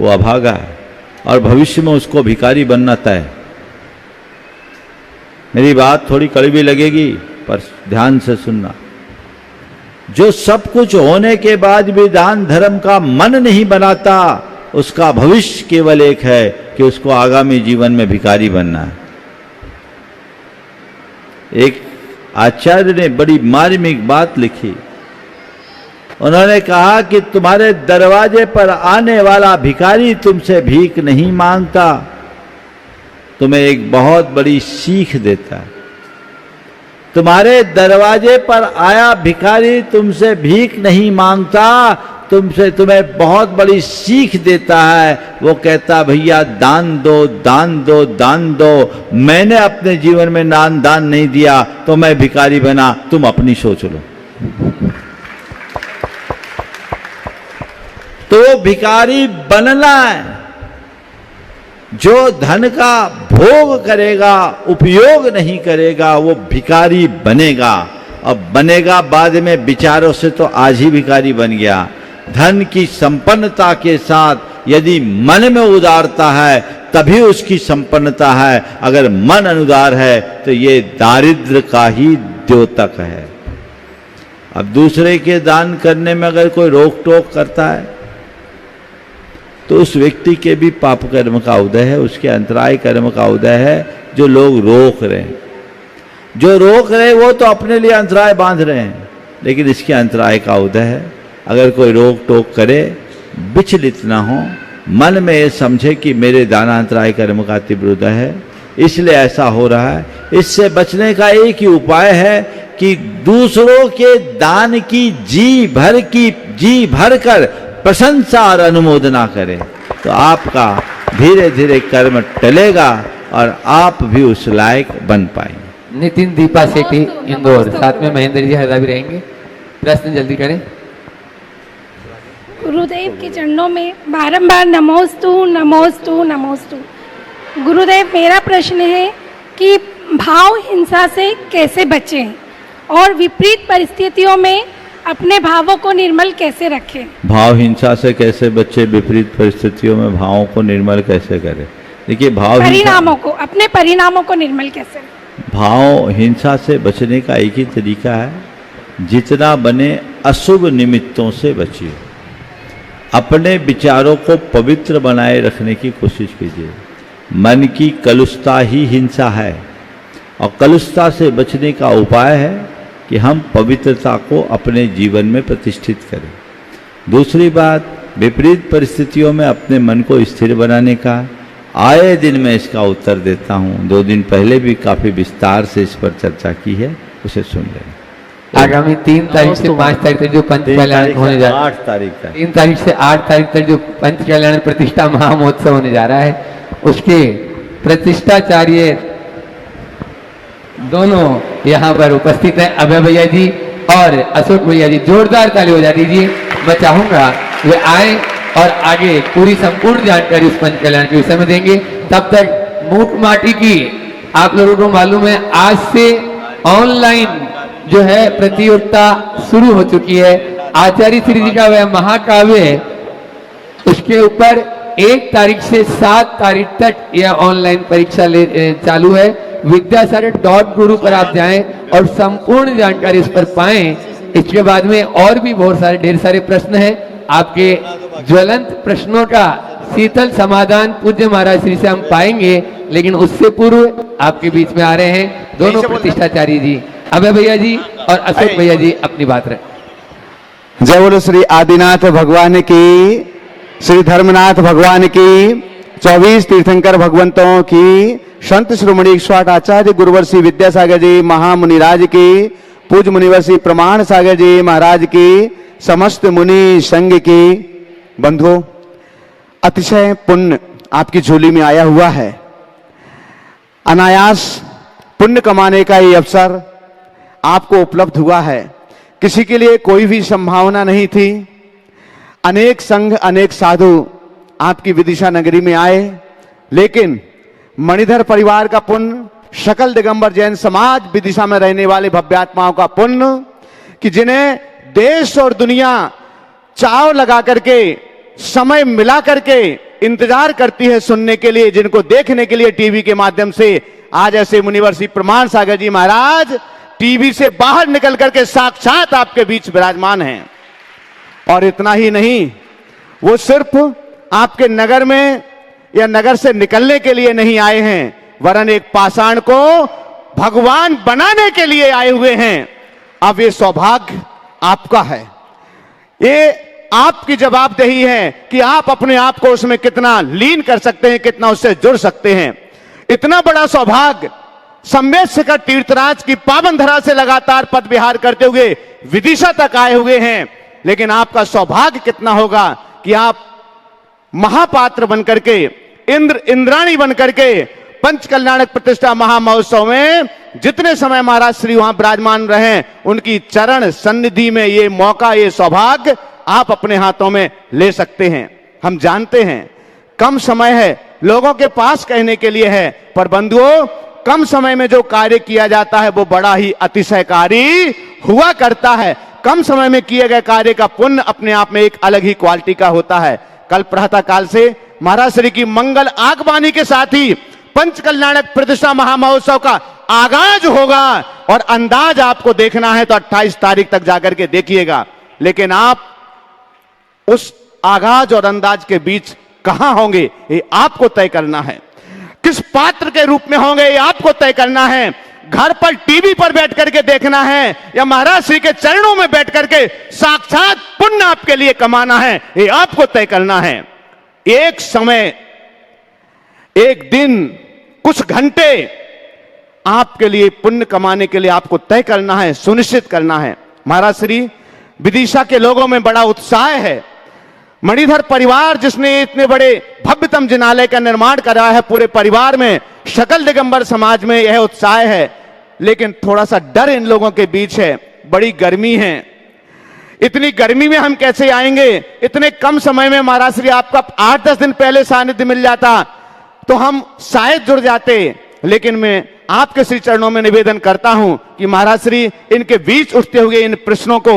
वो अभागा है और भविष्य में उसको भिखारी बनना तय है। मेरी बात थोड़ी कड़वी लगेगी पर ध्यान से सुनना। जो सब कुछ होने के बाद भी दान धर्म का मन नहीं बनाता, उसका भविष्य केवल एक है कि उसको आगामी जीवन में भिखारी बनना है। एक आचार्य ने बड़ी मार्मिक बात लिखी। उन्होंने कहा कि तुम्हारे दरवाजे पर आने वाला भिखारी तुमसे भीख नहीं मांगता, तुम्हें एक बहुत बड़ी सीख देता है। तुम्हारे दरवाजे पर आया भिखारी तुमसे भीख नहीं मांगता, तुम्हें बहुत बड़ी सीख देता है। वो कहता, भैया दान दो दान दो दान दो। मैंने अपने जीवन में दान नहीं दिया तो मैं भिखारी बना, तुम अपनी सोच लो। तो वो भिखारी बनना है। जो धन का भोग करेगा, उपयोग नहीं करेगा, वो भिखारी बनेगा। अब बनेगा बाद में विचारों से, तो आज ही भिखारी बन गया। धन की संपन्नता के साथ यदि मन में उदारता है तभी उसकी संपन्नता है। अगर मन अनुदार है तो ये दारिद्र का ही द्योतक है। अब दूसरे के दान करने में अगर कोई रोक टोक करता है तो उस व्यक्ति के भी पाप कर्म का उदय है, उसके अंतराय कर्म का उदय है। जो लोग रोक रहे हैं, जो रोक रहे वो तो अपने लिए अंतराय बांध रहे हैं, लेकिन इसके अंतराय का उदय है। अगर कोई रोक टोक करे, विचलित ना हो, मन में ये समझे कि मेरे दानांतराय कर्म का तीव्र उदय है, इसलिए ऐसा हो रहा है। इससे बचने का एक ही उपाय है कि दूसरों के दान की जी भर कर प्रशंसा और अनुमोदना करें, तो आपका धीरे धीरे कर्म टलेगा और आप भी उस लायक बन पाएंगे। नितिन दीपा शेट्टी इंदौर, साथ में महेंद्र जी हरदा भी रहेंगे। प्रश्न जल्दी करें। गुरुदेव के चरणों में बारंबार नमोस्तु नमोस्तु नमोस्तु। गुरुदेव, मेरा प्रश्न है कि भाव हिंसा से कैसे बचें और विपरीत परिस्थितियों में अपने भावों को निर्मल कैसे रखें? भाव हिंसा से कैसे बचे, विपरीत परिस्थितियों में भावों को निर्मल कैसे करें? देखिए, अपने परिणामों को निर्मल कैसे? भाव हिंसा से बचने का एक ही तरीका है, जितना बने अशुभ निमित्तों से बचिए। अपने विचारों को पवित्र बनाए रखने की कोशिश कीजिए। मन की कलुषता ही हिंसा है और कलुषता से बचने का उपाय है कि हम पवित्रता को अपने जीवन में प्रतिष्ठित करें। दूसरी बात, विपरीत परिस्थितियों में अपने मन को स्थिर बनाने का आए दिन मैं इसका उत्तर देता हूँ। 2 दिन पहले भी काफ़ी विस्तार से इस पर चर्चा की है, उसे सुन लें। आगामी 3 तारीख से 5 तारीख तक जो पंच कल्याण होने जा रहा है, 8 तारीख तक 3 तारीख से 8 तारीख तक जो पंच कल्याण प्रतिष्ठा महामहोत्सव होने जा रहा है, उसके प्रतिष्ठाचार्य दोनों यहाँ पर उपस्थित हैं, अभय भैया जी और अशोक भैया जी। जोरदार ताली हो जा दीजिए। मैं चाहूंगा वे आए और आगे पूरी संपूर्ण जानकारी उस पंच कल्याण के विषय में देंगे। तब तक मूठ माटी की आप लोगों को मालूम है, आज से ऑनलाइन जो है प्रतियोगिता शुरू हो चुकी है। आचार्य श्री जी का वह महाकाव्य, उसके ऊपर 1 तारीख से 7 तारीख तक यह ऑनलाइन परीक्षा चालू है। विद्यासागर.गुरु पर आप जाएं और संपूर्ण जानकारी इस पर पाएं। इसके बाद में और भी बहुत सारे ढेर सारे प्रश्न हैं। आपके ज्वलंत प्रश्नों का शीतल समाधान पूज्य महाराज श्री से हम पाएंगे, लेकिन उससे पूर्व आपके बीच में आ रहे हैं दोनों प्रतिष्ठाचार्य जी, अभय भैया जी और अशोक भैया जी, अपनी बात रखें। जय बोलो श्री आदिनाथ भगवान की, श्री धर्मनाथ भगवान की, 24 तीर्थंकर भगवंतों की, संत श्रोमणी स्वाट आचार्य गुरुवर श्री विद्यासागर जी महामुनिराज की, पूज्य मुनिवर श्री प्रमाण सागर जी महाराज की, समस्त मुनि संघ की। बंधुओं, अतिशय पुण्य आपकी झोली में आया हुआ है। अनायास पुण्य कमाने का ये अवसर आपको उपलब्ध हुआ है। किसी के लिए कोई भी संभावना नहीं थी। अनेक संघ, अनेक साधु आपकी विदिशा नगरी में आए, लेकिन मणिधर परिवार का पुण्य, सकल दिगंबर जैन समाज विदिशा में रहने वाले भव्यात्माओं का पुण्य, कि जिन्हें देश और दुनिया चाव लगा करके, समय मिला करके इंतजार करती है सुनने के लिए, जिनको देखने के लिए टीवी के माध्यम से आज ऐसे मुनिवर श्री प्रमाण सागर जी महाराज टीवी से बाहर निकल करके साक्षात आपके बीच विराजमान हैं। और इतना ही नहीं, वो सिर्फ आपके नगर में या नगर से निकलने के लिए नहीं आए हैं, वरन एक पाषाण को भगवान बनाने के लिए आए हुए हैं। अब ये सौभाग्य आपका है, ये आपकी जवाबदेही है कि आप अपने आप को उसमें कितना लीन कर सकते हैं, कितना उससे जुड़ सकते हैं। इतना बड़ा सौभाग्य संवेद शिखर तीर्थराज की पावन धरा से लगातार पद विहार करते हुए विदिशा तक आए हुए हैं, लेकिन आपका सौभाग्य कितना होगा कि आप महापात्र बनकर के, इंद्राणी बनकर के पंच कल्याणक प्रतिष्ठा महामहोत्सव में जितने समय महाराज श्री वहां विराजमान रहे, उनकी चरण सन्निधि में ये मौका, ये सौभाग्य आप अपने हाथों में ले सकते हैं। हम जानते हैं कम समय है, लोगों के पास कहने के लिए है, पर बंधुओं, कम समय में जो कार्य किया जाता है वो बड़ा ही अतिशयकारी हुआ करता है। कम समय में किए गए कार्य का पुण्य अपने आप में एक अलग ही क्वालिटी का होता है। कल प्रातः काल से महाराज श्री की मंगल आगवानी के साथ ही पंच कल्याणक प्रतिष्ठा महामहोत्सव का आगाज होगा, और अंदाज आपको देखना है तो 28 तारीख तक जाकर के देखिएगा। लेकिन आप उस आगाज और अंदाज के बीच कहां होंगे ये आपको तय करना है। किस पात्र के रूप में होंगे ये आपको तय करना है। घर पर टीवी पर बैठ करके देखना है या महाराज श्री के चरणों में बैठ करके साक्षात पुण्य आपके लिए कमाना है, ये आपको तय करना है। एक समय, एक दिन, कुछ घंटे आपके लिए पुण्य कमाने के लिए आपको तय करना है, सुनिश्चित करना है। महाराज श्री विदिशा के लोगों में बड़ा उत्साह है। मणिधर परिवार जिसने इतने बड़े भव्यतम जिनालय का निर्माण करा है, पूरे परिवार में, सकल दिगंबर समाज में यह उत्साह है, लेकिन थोड़ा सा डर इन लोगों के बीच है। बड़ी गर्मी है, इतनी गर्मी में हम कैसे आएंगे? इतने कम समय में महाराज श्री आपका 8-10 दिन पहले सानिध्य मिल जाता तो हम शायद जुड़ जाते। लेकिन मैं आपके श्री चरणों में निवेदन करता हूं कि महाराज श्री इनके बीच उठते हुए इन प्रश्नों को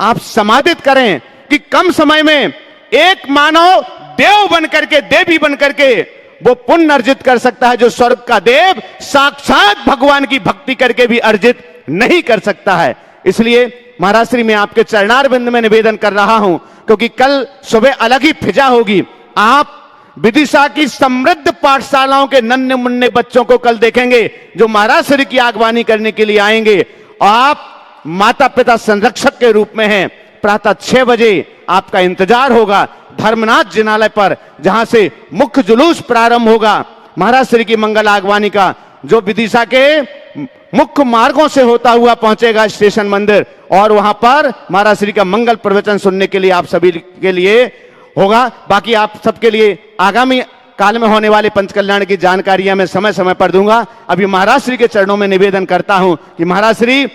आप समाधित करें कि कम समय में एक मानव देव बनकर के, देवी बनकर के वो पुण्य अर्जित कर सकता है जो स्वर्ग का देव साक्षात भगवान की भक्ति करके भी अर्जित नहीं कर सकता है। इसलिए महाराज श्री मैं आपके चरणारविंद में निवेदन कर रहा हूं, क्योंकि कल सुबह अलग ही फिजा होगी। आप विदिशा की समृद्ध पाठशालाओं के नन्हे मुन्ने बच्चों को कल देखेंगे जो महाराज श्री की आगवानी करने के लिए आएंगे। आप माता पिता संरक्षक के रूप में हैं। प्रातः 6 बजे आपका इंतजार होगा धर्मनाथ जिनालय पर, जहां से मुख्य जुलूस प्रारंभ होगा महाराज श्री की मंगल आगवानी का, जो विदिशा के मुख्य मार्गों से होता हुआ पहुंचेगा स्टेशन मंदिर, और वहां पर महाराज श्री का मंगल प्रवचन सुनने के लिए आप सभी के लिए होगा। बाकी आप सबके लिए आगामी काल में होने वाले पंच कल्याण की जानकारियां मैं समय समय पर दूंगा। अभी महाराज श्री के चरणों में निवेदन करता हूं कि महाराज श्री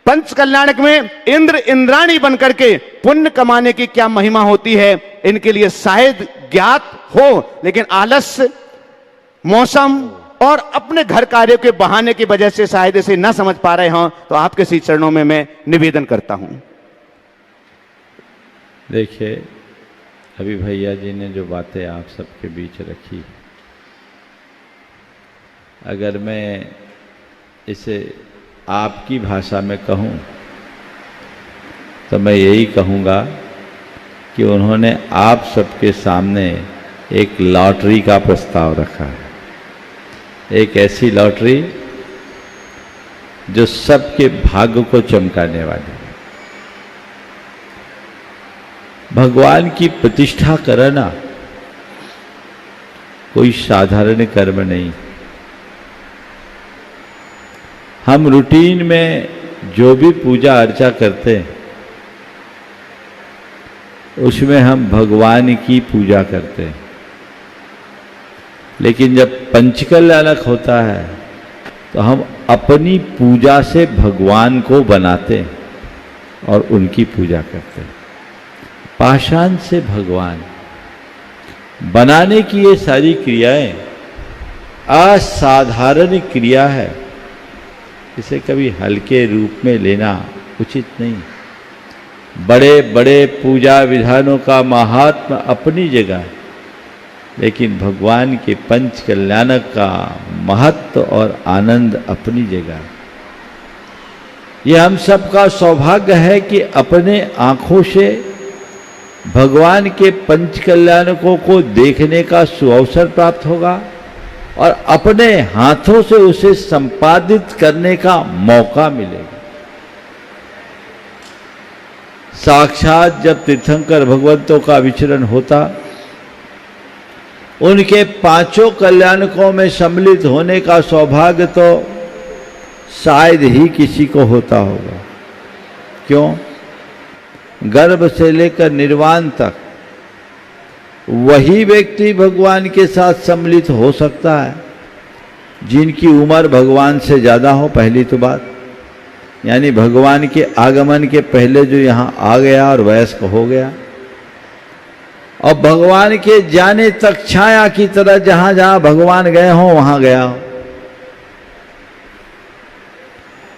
पंच कल्याणक में इंद्र इंद्राणी बनकर के पुण्य कमाने की क्या महिमा होती है, इनके लिए शायद ज्ञात हो, लेकिन आलस्य, मौसम और अपने घर कार्यों के बहाने की वजह से शायद इसे न समझ पा रहे हों, तो आपके श्री चरणों में मैं निवेदन करता हूं। देखिए, अभी भैया जी ने जो बातें आप सबके बीच रखी, अगर मैं इसे आपकी भाषा में कहूं तो मैं यही कहूँगा कि उन्होंने आप सबके सामने एक लॉटरी का प्रस्ताव रखा है, एक ऐसी लॉटरी जो सबके भाग्य को चमकाने वाली है। भगवान की प्रतिष्ठा करना कोई साधारण कर्म नहीं। हम रूटीन में जो भी पूजा अर्चा करते हैं उसमें हम भगवान की पूजा करते हैं, लेकिन जब पंचकल्याणक होता है तो हम अपनी पूजा से भगवान को बनाते हैं और उनकी पूजा करते हैं। पाषाण से भगवान बनाने की ये सारी क्रियाएं असाधारण क्रिया है, इसे कभी हल्के रूप में लेना उचित नहीं। बड़े बड़े पूजा विधानों का महात्मा अपनी जगह है, लेकिन भगवान के पंच कल्याणक का महत्व और आनंद अपनी जगह है। ये हम सबका सौभाग्य है कि अपने आंखों से भगवान के पंच कल्याणकों को देखने का सुअवसर प्राप्त होगा और अपने हाथों से उसे संपादित करने का मौका मिलेगा। साक्षात जब तीर्थंकर भगवंतों का विचरण होता, उनके पांचों कल्याणकों में सम्मिलित होने का सौभाग्य तो शायद ही किसी को होता होगा। क्यों? गर्भ से लेकर निर्वाण तक वही व्यक्ति भगवान के साथ सम्मिलित हो सकता है जिनकी उम्र भगवान से ज़्यादा हो। पहली तो बात, यानी भगवान के आगमन के पहले जो यहाँ आ गया और वयस्क हो गया, और भगवान के जाने तक छाया की तरह जहां जहां भगवान गए हों वहां गया हो।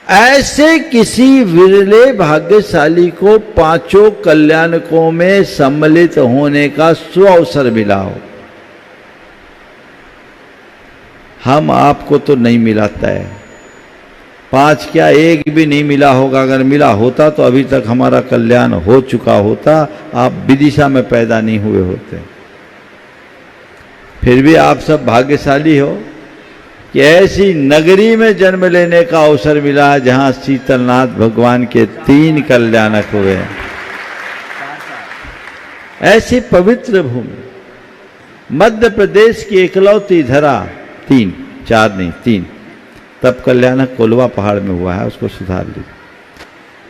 ऐसे किसी विरले भाग्यशाली को पांचों कल्याणकों में सम्मिलित होने का सुअवसर मिला हो। हम आपको तो नहीं मिला तय, पांच क्या एक भी नहीं मिला होगा। अगर मिला होता तो अभी तक हमारा कल्याण हो चुका होता, आप विदिशा में पैदा नहीं हुए होते। फिर भी आप सब भाग्यशाली हो कि ऐसी नगरी में जन्म लेने का अवसर मिला जहां शीतलनाथ भगवान के 3 कल्याणक हुए हैं। ऐसी पवित्र भूमि, मध्य प्रदेश की इकलौती धरा, 3, 4 नहीं 3, तब कल्याणक कोलवा पहाड़ में हुआ है, उसको सुधार लीजिए।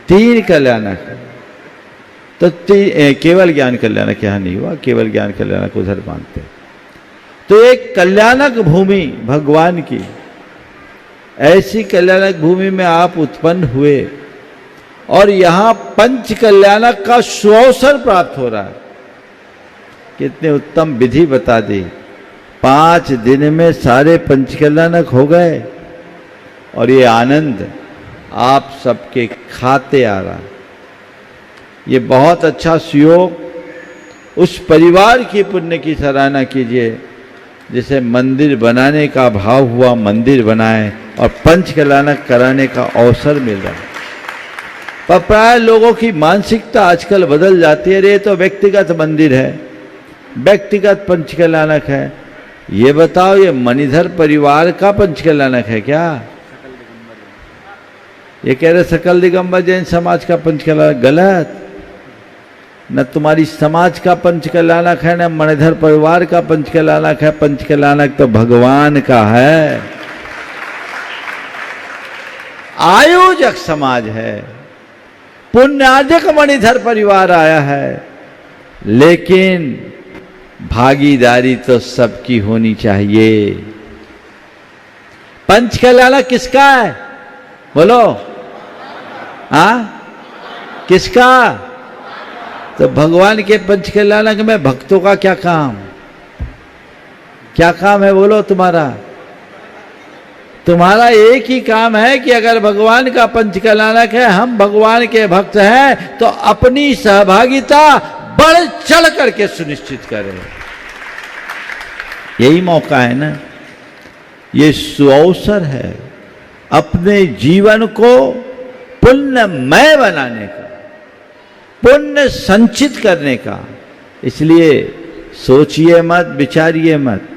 3 कल्याणक, तो केवल ज्ञान कल्याणक यहाँ नहीं हुआ, केवल ज्ञान कल्याणक उधर मानते। तो एक कल्याणक भूमि भगवान की, ऐसी कल्याणक भूमि में आप उत्पन्न हुए और यहाँ पंच कल्याणक का सुअवसर प्राप्त हो रहा है। कितने उत्तम विधि बता दी। 5 दिन में सारे पंच कल्याणक हो गए और ये आनंद आप सबके खाते आ रहा है। ये बहुत अच्छा सुयोग। उस परिवार की पुण्य की सराहना कीजिए जिसे मंदिर बनाने का भाव हुआ, मंदिर बनाए और पंच कल्याणक कराने का अवसर मिल रहा है। पर प्राय लोगों की मानसिकता आजकल बदल जाती है, ये तो व्यक्तिगत मंदिर है, व्यक्तिगत पंच कल्याणक है। ये बताओ, ये मणिधर परिवार का पंच कल्याणक है क्या? ये कह रहे सकल दिगंबर जैन समाज का पंच कल्याणक, गलत। न तुम्हारी समाज का पंच कल्याणक है, न मणिधर परिवार का पंच कल्याणक है। पंच कल्याणक तो भगवान का है, आयोजक समाज है, पुण्यार्जक मणिधर परिवार आया है, लेकिन भागीदारी तो सबकी होनी चाहिए। पंच कल्याणक किसका है बोलो? किसका? तो भगवान के पंच कल्याणक में भक्तों का क्या काम? क्या काम है बोलो तुम्हारा? तुम्हारा एक ही काम है कि अगर भगवान का पंच कल्याणक है, हम भगवान के भक्त हैं, तो अपनी सहभागिता बढ़ चढ़ करके सुनिश्चित करें। यही मौका है ना, ये सुअवसर है अपने जीवन को पुण्यमय बनाने का। पुण्य संचित करने का। इसलिए सोचिए मत, विचारिए मत।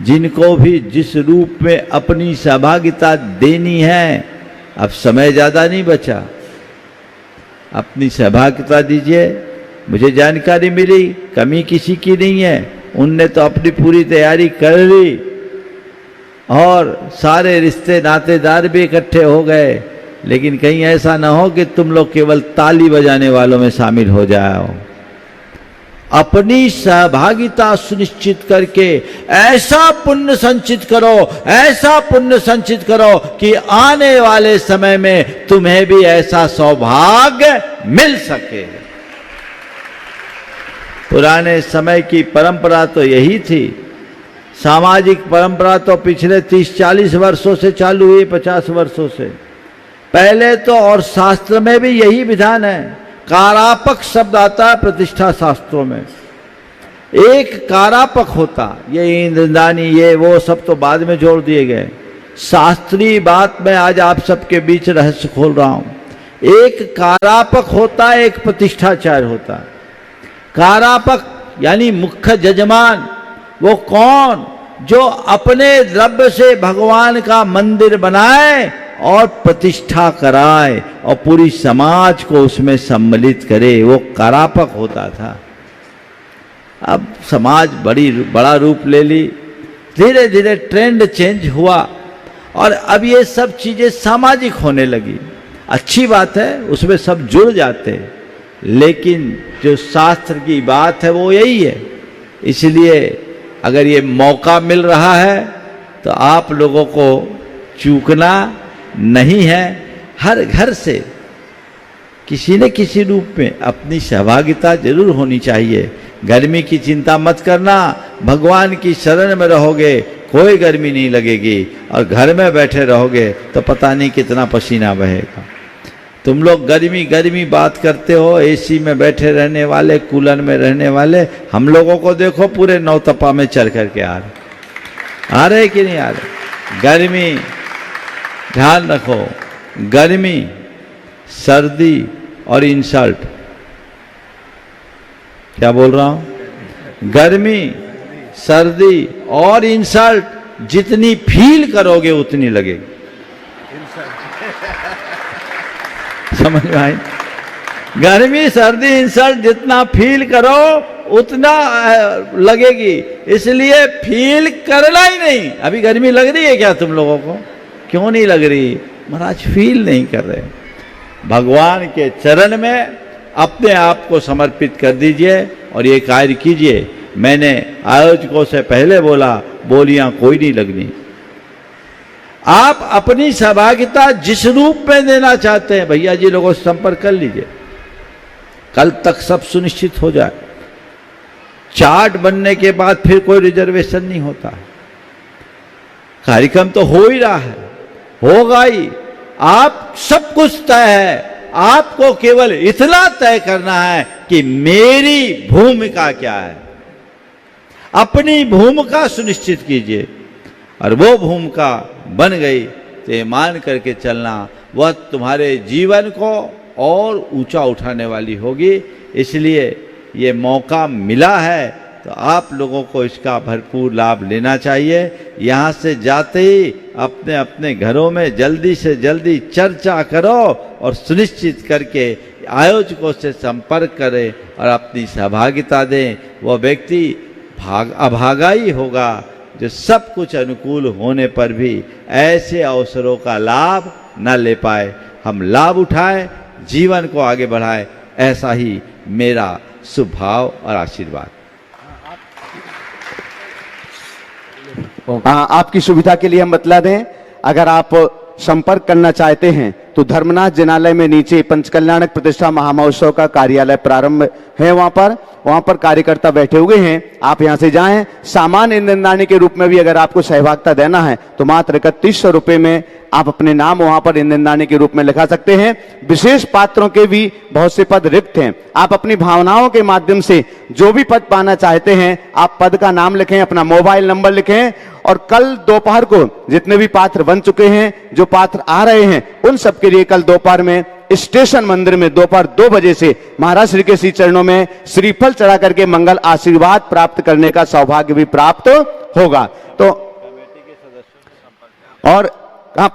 जिनको भी जिस रूप में अपनी सहभागिता देनी है, अब समय ज़्यादा नहीं बचा, अपनी सहभागिता दीजिए। मुझे जानकारी मिली कमी किसी की नहीं है, उनने तो अपनी पूरी तैयारी कर ली और सारे रिश्ते नातेदार भी इकट्ठे हो गए। लेकिन कहीं ऐसा ना हो कि तुम लोग केवल ताली बजाने वालों में शामिल हो जाओ। अपनी सहभागिता सुनिश्चित करके ऐसा पुण्य संचित करो, ऐसा पुण्य संचित करो कि आने वाले समय में तुम्हें भी ऐसा सौभाग्य मिल सके। पुराने समय की परंपरा तो यही थी। सामाजिक परंपरा तो पिछले 30-40 वर्षों से चालू हुई, 50 वर्षों से पहले तो। और शास्त्र में भी यही विधान है। कारापक शब्द आता है प्रतिष्ठा शास्त्रों में। एक कारापक होता, ये इंद्रदानी ये वो सब तो बाद में जोड़ दिए गए। शास्त्रीय बात में आज आप सबके बीच रहस्य खोल रहा हूं। एक कारापक होता, एक प्रतिष्ठाचार्य होता। कारापक यानी मुख्य जजमान वो कौन? जो अपने द्रव्य से भगवान का मंदिर बनाए और प्रतिष्ठा कराए और पूरी समाज को उसमें सम्मिलित करे, वो कारापक होता था। अब समाज बड़ा रूप ले ली, धीरे धीरे ट्रेंड चेंज हुआ और अब ये सब चीजें सामाजिक होने लगी। अच्छी बात है, उसमें सब जुड़ जाते हैं, लेकिन जो शास्त्र की बात है वो यही है। इसलिए अगर ये मौका मिल रहा है तो आप लोगों को चूकना नहीं है। हर घर से किसी न किसी रूप में अपनी सहभागिता जरूर होनी चाहिए। गर्मी की चिंता मत करना, भगवान की शरण में रहोगे कोई गर्मी नहीं लगेगी, और घर में बैठे रहोगे तो पता नहीं कितना पसीना बहेगा। तुम लोग गर्मी गर्मी बात करते हो, एसी में बैठे रहने वाले, कूलर में रहने वाले, हम लोगों को देखो पूरे नौतपा में चल करके आ रहे कि नहीं आ रहे। गर्मी, ध्यान रखो, गर्मी, सर्दी और इंसल्ट, क्या बोल रहा हूं? गर्मी, सर्दी और इंसल्ट जितनी फील करोगे उतनी लगेगी। समझ में आई? गर्मी, सर्दी, इंसल्ट जितना फील करो उतना लगेगी। इसलिए फील करना ही नहीं। अभी गर्मी लग रही है क्या तुम लोगों को? क्यों नहीं लग रही? महाराज फील नहीं कर रहे। भगवान के चरण में अपने आप को समर्पित कर दीजिए और ये कार्य कीजिए। मैंने आयोजकों से पहले बोला, बोलियां कोई नहीं लगनी। आप अपनी सहभागिता जिस रूप में देना चाहते हैं, भैया जी लोगों से संपर्क कर लीजिए। कल तक सब सुनिश्चित हो जाए। चार्ट बनने के बाद फिर कोई रिजर्वेशन नहीं होता। कार्यक्रम तो हो ही रहा है, होगा ही। आप सब कुछ तय है, आपको केवल इतना तय करना है कि मेरी भूमिका क्या है। अपनी भूमिका सुनिश्चित कीजिए और वो भूमिका बन गई तो ये मान करके चलना, वह तुम्हारे जीवन को और ऊंचा उठाने वाली होगी। इसलिए ये मौका मिला है तो आप लोगों को इसका भरपूर लाभ लेना चाहिए। यहाँ से जाते ही अपने अपने घरों में जल्दी से जल्दी चर्चा करो और सुनिश्चित करके आयोजकों से संपर्क करें और अपनी सहभागिता दें। वह व्यक्ति अभागा ही होगा जो सब कुछ अनुकूल होने पर भी ऐसे अवसरों का लाभ न ले पाए। हम लाभ उठाएं, जीवन को आगे बढ़ाएं, ऐसा ही मेरा शुभ भाव और आशीर्वाद। आपकी सुविधा के लिए हम बतला दें, अगर आप संपर्क करना चाहते हैं तो धर्मनाथ जिनालय में नीचे पंचकल्याणक प्रतिष्ठा महामहोत्सव का कार्यालय प्रारंभ है। वहां पर कार्यकर्ता बैठे हुए हैं। आप यहां से जाएं। सामान्य इंद्रदानी के रूप में भी अगर आपको सहभागिता देना है तो मात्र 3100 रुपए में आप अपने नाम वहां पर इंद्रदानी के रूप में लिखा सकते हैं। विशेष पात्रों के भी बहुत से पद रिक्त हैं। आप अपनी भावनाओं के माध्यम से जो भी पद पाना चाहते हैं, आप पद का नाम लिखें, अपना मोबाइल नंबर लिखें और कल दोपहर को जितने भी पात्र बन चुके हैं, जो पात्र आ रहे हैं, उन सबके लिए कल दोपहर में स्टेशन मंदिर में दोपहर 2 बजे से महाराज श्री के श्री चरणों में श्रीफल चढ़ा करके मंगल आशीर्वाद प्राप्त करने का सौभाग्य भी प्राप्त होगा। तो और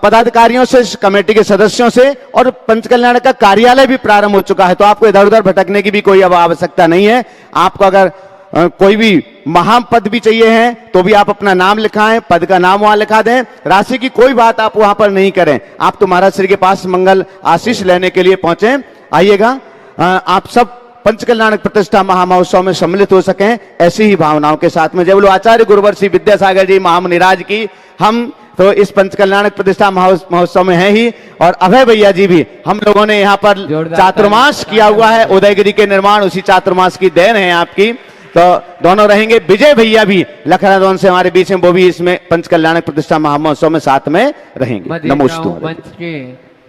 पदाधिकारियों से, कमेटी के सदस्यों से, और पंचकल्याण का कार्यालय भी प्रारंभ हो चुका है, तो आपको इधर उधर भटकने की भी कोई अब आवश्यकता नहीं है। आपको अगर कोई भी महापद भी चाहिए है तो भी आप अपना नाम लिखाएं, पद का नाम वहां लिखा दें। राशि की कोई बात आप वहां पर नहीं करें, आप तो महाराज श्री के पास मंगल आशीष लेने के लिए पहुंचे। आइएगा, आप सब पंचकल्याण प्रतिष्ठा महामहोत्सव में सम्मिलित हो सकें, ऐसी ही भावनाओं के साथ में। जय बोलो आचार्य गुरुवर श्री विद्यासागर जी महामुनिराज की। हम तो इस पंचकल्याण प्रतिष्ठा महोत्सव में है ही, और अभय भैया जी भी, हम लोगों ने यहाँ पर चातुर्मास किया हुआ है, उदयगिरी के निर्माण उसी चातुर्मास की देन है आपकी, तो दोनों रहेंगे। विजय भैया भी लखनऊ से हमारे बीच में, वो भी इसमें पंचकल्याण प्रतिष्ठा महामहोत्सव में साथ में रहेंगे। नमस्ते। मंच के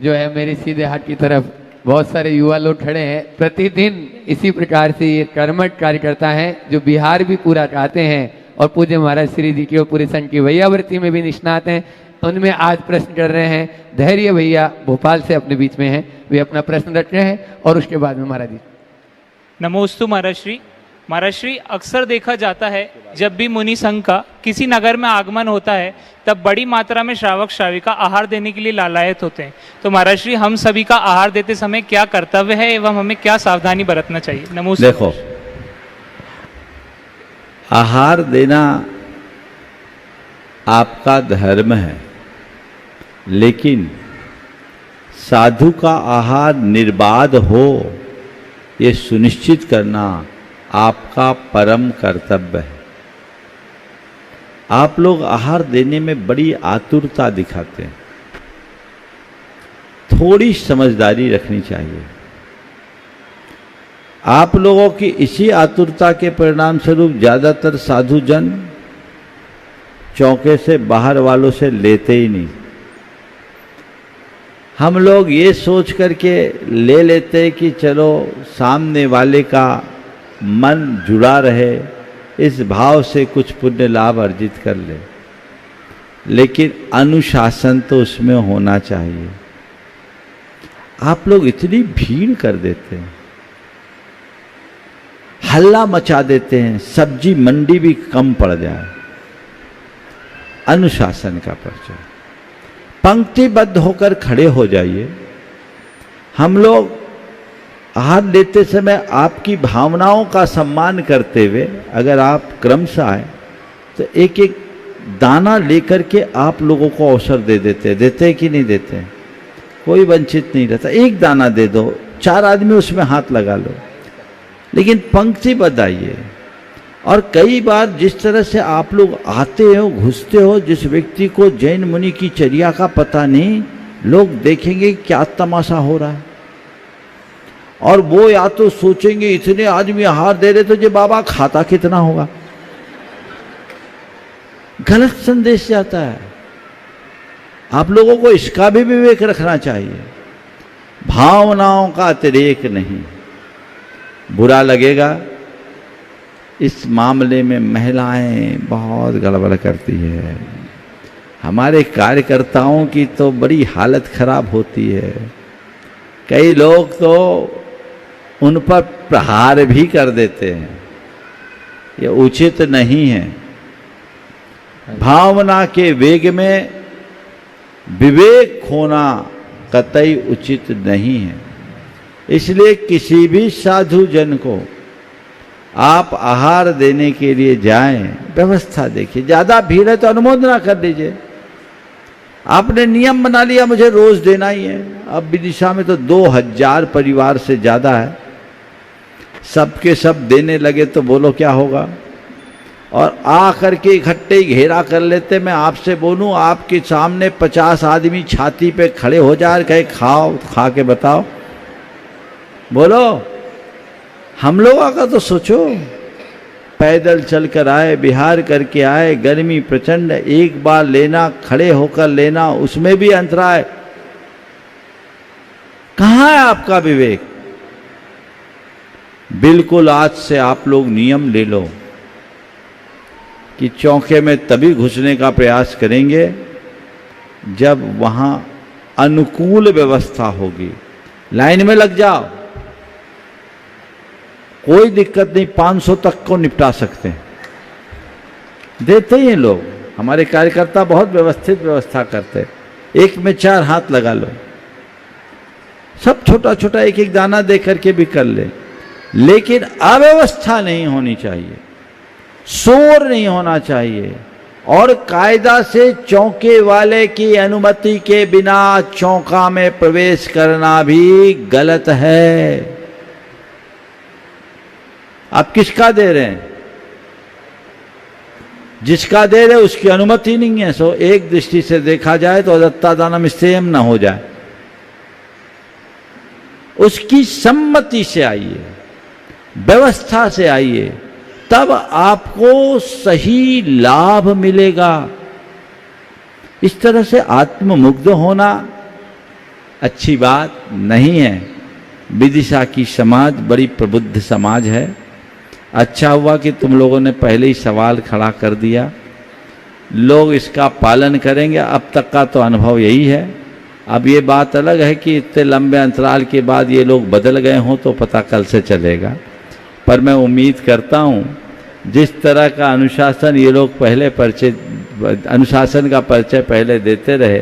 जो है मेरे सीधे हाथ की तरफ बहुत सारे युवा लोग खड़े हैं। प्रतिदिन इसी प्रकार से ये कर्मठ कार्यकर्ता हैं जो बिहार भी पूरा चाहते हैं और पूज्य महाराज श्री जी की और पूरे संघ की वैयावृत्ति में भी निष्णात हैं। उनमें आज प्रश्न कर रहे हैं धैर्य भैया, भोपाल से अपने बीच में हैं, वे अपना प्रश्न रख रहे हैं और उसके बाद में महाराज जी। नमोस्तु महाराज श्री। महाराज श्री, अक्सर देखा जाता है जब भी मुनि संघ का किसी नगर में आगमन होता है तब बड़ी मात्रा में श्रावक श्राविका आहार देने के लिए लालायत होते हैं। तो महाराज श्री, हम सभी का आहार देते समय क्या कर्तव्य है एवं हमें क्या सावधानी बरतना चाहिए? नमोस्तु। देखो, आहार देना आपका धर्म है, लेकिन साधु का आहार निर्बाध हो ये सुनिश्चित करना आपका परम कर्तव्य है। आप लोग आहार देने में बड़ी आतुरता दिखाते हैं, थोड़ी समझदारी रखनी चाहिए। आप लोगों की इसी आतुरता के परिणाम स्वरूप ज्यादातर साधु जन चौके से बाहर वालों से लेते ही नहीं। हम लोग ये सोच करके ले लेते कि चलो सामने वाले का मन जुड़ा रहे, इस भाव से कुछ पुण्य लाभ अर्जित कर ले, लेकिन अनुशासन तो उसमें होना चाहिए। आप लोग इतनी भीड़ कर देते हैं, हल्ला मचा देते हैं, सब्जी मंडी भी कम पड़ जाए। अनुशासन का परिचय, पंक्तिबद्ध होकर खड़े हो जाइए। हम लोग आहार लेते समय आपकी भावनाओं का सम्मान करते हुए अगर आप क्रम से आए तो एक एक दाना लेकर के आप लोगों को अवसर दे देते कि नहीं देते? कोई वंचित नहीं रहता। एक दाना दे दो, 4 आदमी उसमें हाथ लगा लो, लेकिन पंक्तिबद्ध आइए। और कई बार जिस तरह से आप लोग आते हो, घुसते हो, जिस व्यक्ति को जैन मुनि की चर्या का पता नहीं, लोग देखेंगे क्या तमाशा हो रहा है, और वो या तो सोचेंगे इतने आदमी आहार दे रहे तो ये बाबा खाता कितना होगा। गलत संदेश जाता है। आप लोगों को इसका भी विवेक रखना चाहिए। भावनाओं का अतिरेक नहीं। बुरा लगेगा, इस मामले में महिलाएं बहुत गड़बड़ करती है। हमारे कार्यकर्ताओं की तो बड़ी हालत खराब होती है। कई लोग तो उन पर प्रहार भी कर देते हैं। ये उचित नहीं है। भावना के वेग में विवेक खोना कतई उचित नहीं है। इसलिए किसी भी साधु जन को आप आहार देने के लिए जाएं, व्यवस्था देखिए। ज़्यादा भीड़ है तो अनुमोदना कर लीजिए। आपने नियम बना लिया मुझे रोज देना ही है। अब विदिशा में तो 2000 परिवार से ज़्यादा है, सबके सब देने लगे तो बोलो क्या होगा। और आ करके इकट्ठे घेरा कर लेते। मैं आपसे बोलूं, आपके सामने 50 आदमी छाती पे खड़े हो जाए, कहे खाओ, खा के बताओ, बोलो। हम लोगों का तो सोचो, पैदल चल कर आए, बिहार करके आए, गर्मी प्रचंड, एक बार लेना, खड़े होकर लेना, उसमें भी अंतराय। कहाँ है आपका विवेक? बिल्कुल आज से आप लोग नियम ले लो कि चौके में तभी घुसने का प्रयास करेंगे जब वहाँ अनुकूल व्यवस्था होगी। लाइन में लग जाओ, कोई दिक्कत नहीं, 500 तक को निपटा सकते हैं, देते ही हैं लोग। हमारे कार्यकर्ता बहुत व्यवस्थित व्यवस्था करते हैं, एक में 4 हाथ लगा लो, सब छोटा छोटा एक एक दाना दे करके भी कर ले। लेकिन अव्यवस्था नहीं होनी चाहिए, शोर नहीं होना चाहिए, और कायदा से चौके वाले की अनुमति के बिना चौका में प्रवेश करना भी गलत है। आप किसका दे रहे हैं? जिसका दे रहे उसकी अनुमति नहीं है। सो एक दृष्टि से देखा जाए तो दत्ता दानम सेम ना हो जाए, उसकी सम्मति से आइए, व्यवस्था से आइए, तब आपको सही लाभ मिलेगा। इस तरह से आत्ममुग्ध होना अच्छी बात नहीं है। विदिशा की समाज बड़ी प्रबुद्ध समाज है। अच्छा हुआ कि तुम लोगों ने पहले ही सवाल खड़ा कर दिया, लोग इसका पालन करेंगे। अब तक का तो अनुभव यही है। अब ये बात अलग है कि इतने लंबे अंतराल के बाद ये लोग बदल गए हों तो पता कल से चलेगा, पर मैं उम्मीद करता हूँ जिस तरह का अनुशासन ये लोग पहले अनुशासन का परिचय पहले देते रहे,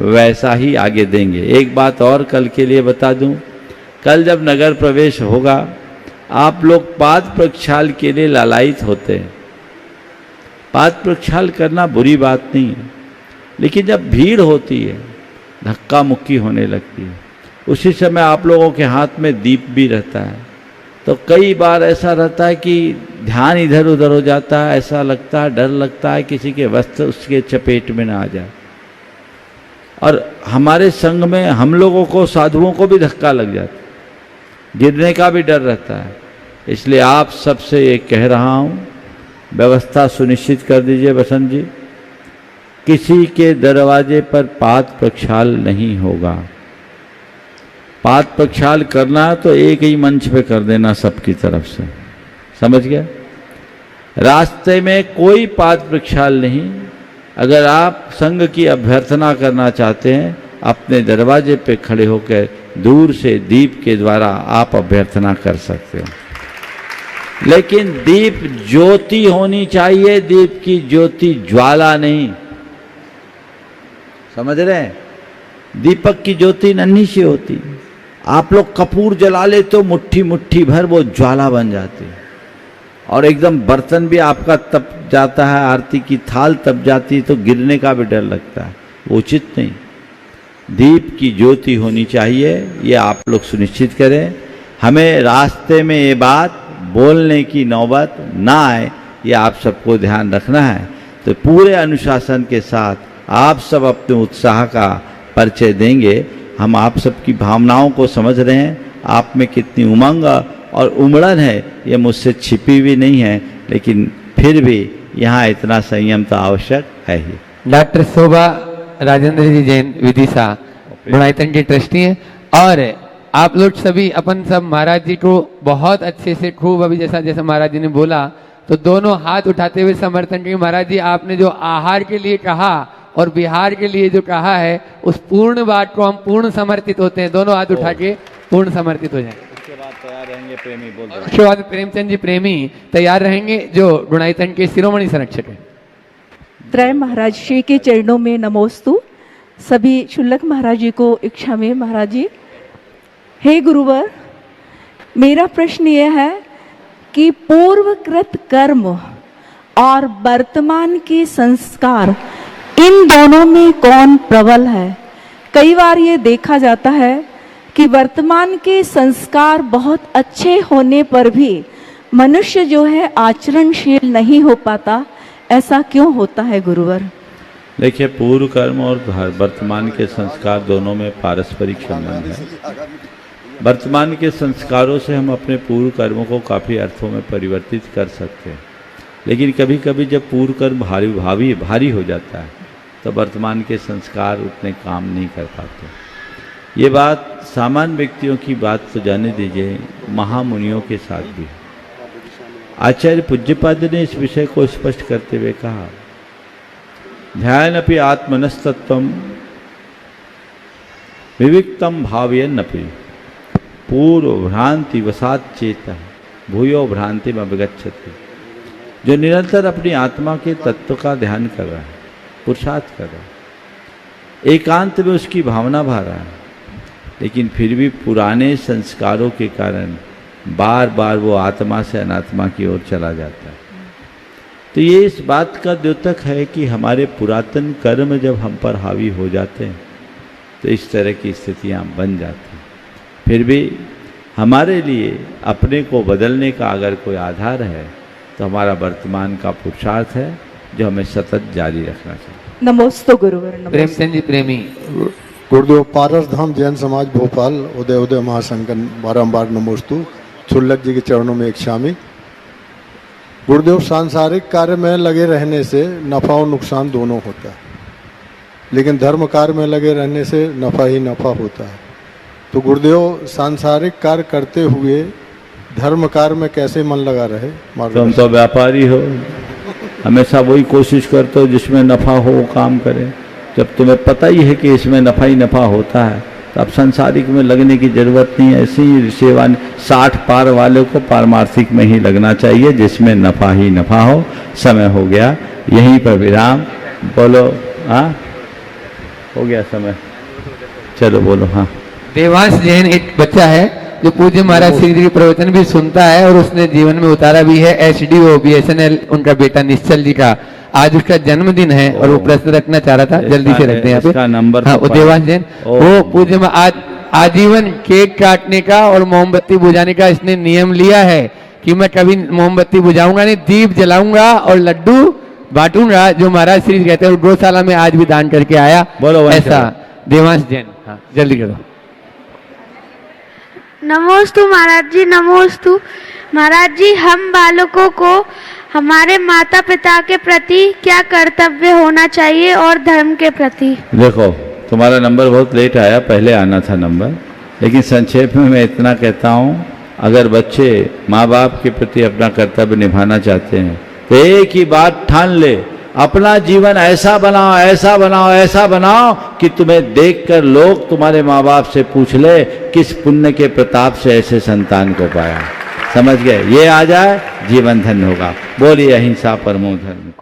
वैसा ही आगे देंगे। एक बात और कल के लिए बता दूं, कल जब नगर प्रवेश होगा, आप लोग पाद प्रक्षाल के लिए लालायित होते हैं। पाद प्रक्षाल करना बुरी बात नहीं है, लेकिन जब भीड़ होती है, धक्का मुक्की होने लगती है, उसी समय आप लोगों के हाथ में दीप भी रहता है, तो कई बार ऐसा रहता है कि ध्यान इधर उधर हो जाता है, ऐसा लगता है, डर लगता है किसी के वस्त्र उसके चपेट में ना आ जाए। और हमारे संघ में हम लोगों को, साधुओं को भी धक्का लग जाता है, गिरने का भी डर रहता है। इसलिए आप सबसे ये कह रहा हूँ, व्यवस्था सुनिश्चित कर दीजिए बसंत जी, किसी के दरवाजे पर पाद प्रक्षाल नहीं होगा। पाद प्रक्षाल करना तो एक ही मंच पे कर देना सबकी तरफ से, समझ गया? रास्ते में कोई पाद प्रक्षाल नहीं। अगर आप संघ की अभ्यर्थना करना चाहते हैं, अपने दरवाजे पे खड़े होकर दूर से दीप के द्वारा आप अभ्यर्थना कर सकते हो, लेकिन दीप ज्योति होनी चाहिए, दीप की ज्योति ज्वाला नहीं। समझ रहे हैं? दीपक की ज्योति नन्ही सी होती, आप लोग कपूर जला ले तो मुट्ठी मुट्ठी भर वो ज्वाला बन जाती है, और एकदम बर्तन भी आपका तप जाता है, आरती की थाल तप जाती है, तो गिरने का भी डर लगता है, वो उचित नहीं। दीप की ज्योति होनी चाहिए, ये आप लोग सुनिश्चित करें। हमें रास्ते में ये बात बोलने की नौबत ना आए, ये आप सबको ध्यान रखना है। तो पूरे अनुशासन के साथ आप सब अपने उत्साह का परिचय देंगे। हम आप सबकी भावनाओं को समझ रहे हैं, आप में कितनी उमंग और उमड़न है ये मुझसे छिपी हुई नहीं है, लेकिन फिर भी यहाँ इतना संयम तो आवश्यक है ही। डॉक्टर शोभा राजेंद्र जी जैन विदिशा गुणायतन की ट्रस्टी हैं, और आप लोग सभी अपन सब महाराज जी को बहुत अच्छे से खूब, अभी जैसा जैसा महाराज जी ने बोला, तो दोनों हाथ उठाते हुए समर्थन करें। महाराज जी आपने जो आहार के लिए कहा और बिहार के लिए जो कहा है, उस पूर्ण बात को हम पूर्ण समर्पित होते हैं। दोनों हाथ उठा के पूर्ण समर्पित हो जाए। उसके बाद तैयार रहेंगे प्रेमी, बोल रहे हैं। उसके बाद प्रेमचंद जी प्रेमी तैयार रहेंगे, जो गुणायतन के शिरोमणि संरक्षक हैं। त्रय महाराज श्री के चरणों में नमोस्तु। सभी शुल्लक महाराज जी को इच्छा में महाराज जी। हे गुरुवर, मेरा प्रश्न यह है कि पूर्वकृत कर्म और वर्तमान के संस्कार, इन दोनों में कौन प्रबल है? कई बार ये देखा जाता है कि वर्तमान के संस्कार बहुत अच्छे होने पर भी मनुष्य जो है आचरणशील नहीं हो पाता। ऐसा क्यों होता है गुरुवर? देखिए, पूर्व कर्म और वर्तमान के संस्कार दोनों में पारस्परिक संबंध है। वर्तमान के संस्कारों से हम अपने पूर्व कर्मों को काफ़ी अर्थों में परिवर्तित कर सकते हैं, लेकिन कभी कभी जब पूर्व कर्म भारी हो जाता है तो वर्तमान के संस्कार उतने काम नहीं कर पाते। ये बात सामान्य व्यक्तियों की बात तो जाने दीजिए, महामुनियों के साथ भी। आचार्य पूज्यपाद ने इस विषय को स्पष्ट करते हुए कहा, ध्यानपि आत्मनस्तत्वम विविक्तम भावयन्नपि पूर्व भ्रांति वसात चेता भूयो भ्रांति में विगच्छति, जो निरंतर अपनी आत्मा के तत्व का ध्यान कर रहा है, पुरुषार्थ कर रहा है, एकांत में उसकी भावना भा रहा है, लेकिन फिर भी पुराने संस्कारों के कारण बार बार वो आत्मा से अनात्मा की ओर चला जाता है। तो ये इस बात का द्योतक है कि हमारे पुरातन कर्म जब हम पर हावी हो जाते हैं तो इस तरह की स्थितियां बन जाती हैं। फिर भी हमारे लिए अपने को बदलने का अगर कोई आधार है तो हमारा वर्तमान का पुरुषार्थ है, जो हमें सतत जारी रखना चाहिए। नमोस्तु गुरुवर। प्रेमचंद जी प्रेमी। गुरुदेव पारस धाम जैन समाज भोपाल उदय उदय महासंघ बारंबार नमोस्तु। छुल्लक जी के चरणों में एक शामिल। गुरुदेव, सांसारिक कार्य में लगे रहने से नफा और नुकसान दोनों होता है, लेकिन धर्म कार्य में लगे रहने से नफा ही नफा होता है। तो गुरुदेव, सांसारिक कार्य करते हुए धर्म कार्य में कैसे मन लगा रहे? तुम तो व्यापारी हो, हमेशा वही कोशिश करते हो जिसमें नफा हो वो काम करें। जब तुम्हें पता ही है कि इसमें नफा ही नफा होता है तो अब सांसारिक में लगने की जरूरत नहीं है। ऐसे ही सेवान 60 पार वाले को पारमार्थिक में ही लगना चाहिए जिसमें नफा ही नफा हो। समय हो गया, यहीं पर विराम। बोलो हाँ, हो गया समय, चलो बोलो हाँ। देवांश जैन एक बच्चा है जो पूज्य महाराज श्री जी के प्रवचन भी सुनता है और उसने जीवन में उतारा भी है। HDO BSNL उनका बेटा निश्चल जी का आज उसका जन्मदिन है और वो प्रश्न रखना चाह रहा था, जल्दी से रखते हैं यहाँ पे। नंबर हाँ, देवांश जैन वो पूज्य आज आजीवन केक काटने का और मोमबत्ती बुझाने का इसने नियम लिया है कि मैं कभी मोमबत्ती बुझाऊंगा नहीं, दीप जलाऊंगा और लड्डू बांटूंगा जो महाराज श्री कहते हैं। और गौशाला में आज भी दान करके आया। बोलो ऐसा देवांश जैन। हाँ, जल्दी करो। नमोस्तु महाराज जी, नमोस्तु महाराज जी। हम बालकों को हमारे माता पिता के प्रति क्या कर्तव्य होना चाहिए और धर्म के प्रति? देखो, तुम्हारा नंबर बहुत लेट आया, पहले आना था नंबर, लेकिन संक्षेप में मैं इतना कहता हूँ, अगर बच्चे माँ बाप के प्रति अपना कर्तव्य निभाना चाहते हैं तो एक ही बात ठान ले, अपना जीवन ऐसा बनाओ, ऐसा बनाओ, ऐसा बनाओ कि तुम्हें देखकर लोग तुम्हारे माँ बाप से पूछ ले किस पुण्य के प्रताप से ऐसे संतान को पाया। समझ गए? ये आ जाए, जीवन धन्य होगा। बोलिए अहिंसा परमो धर्म।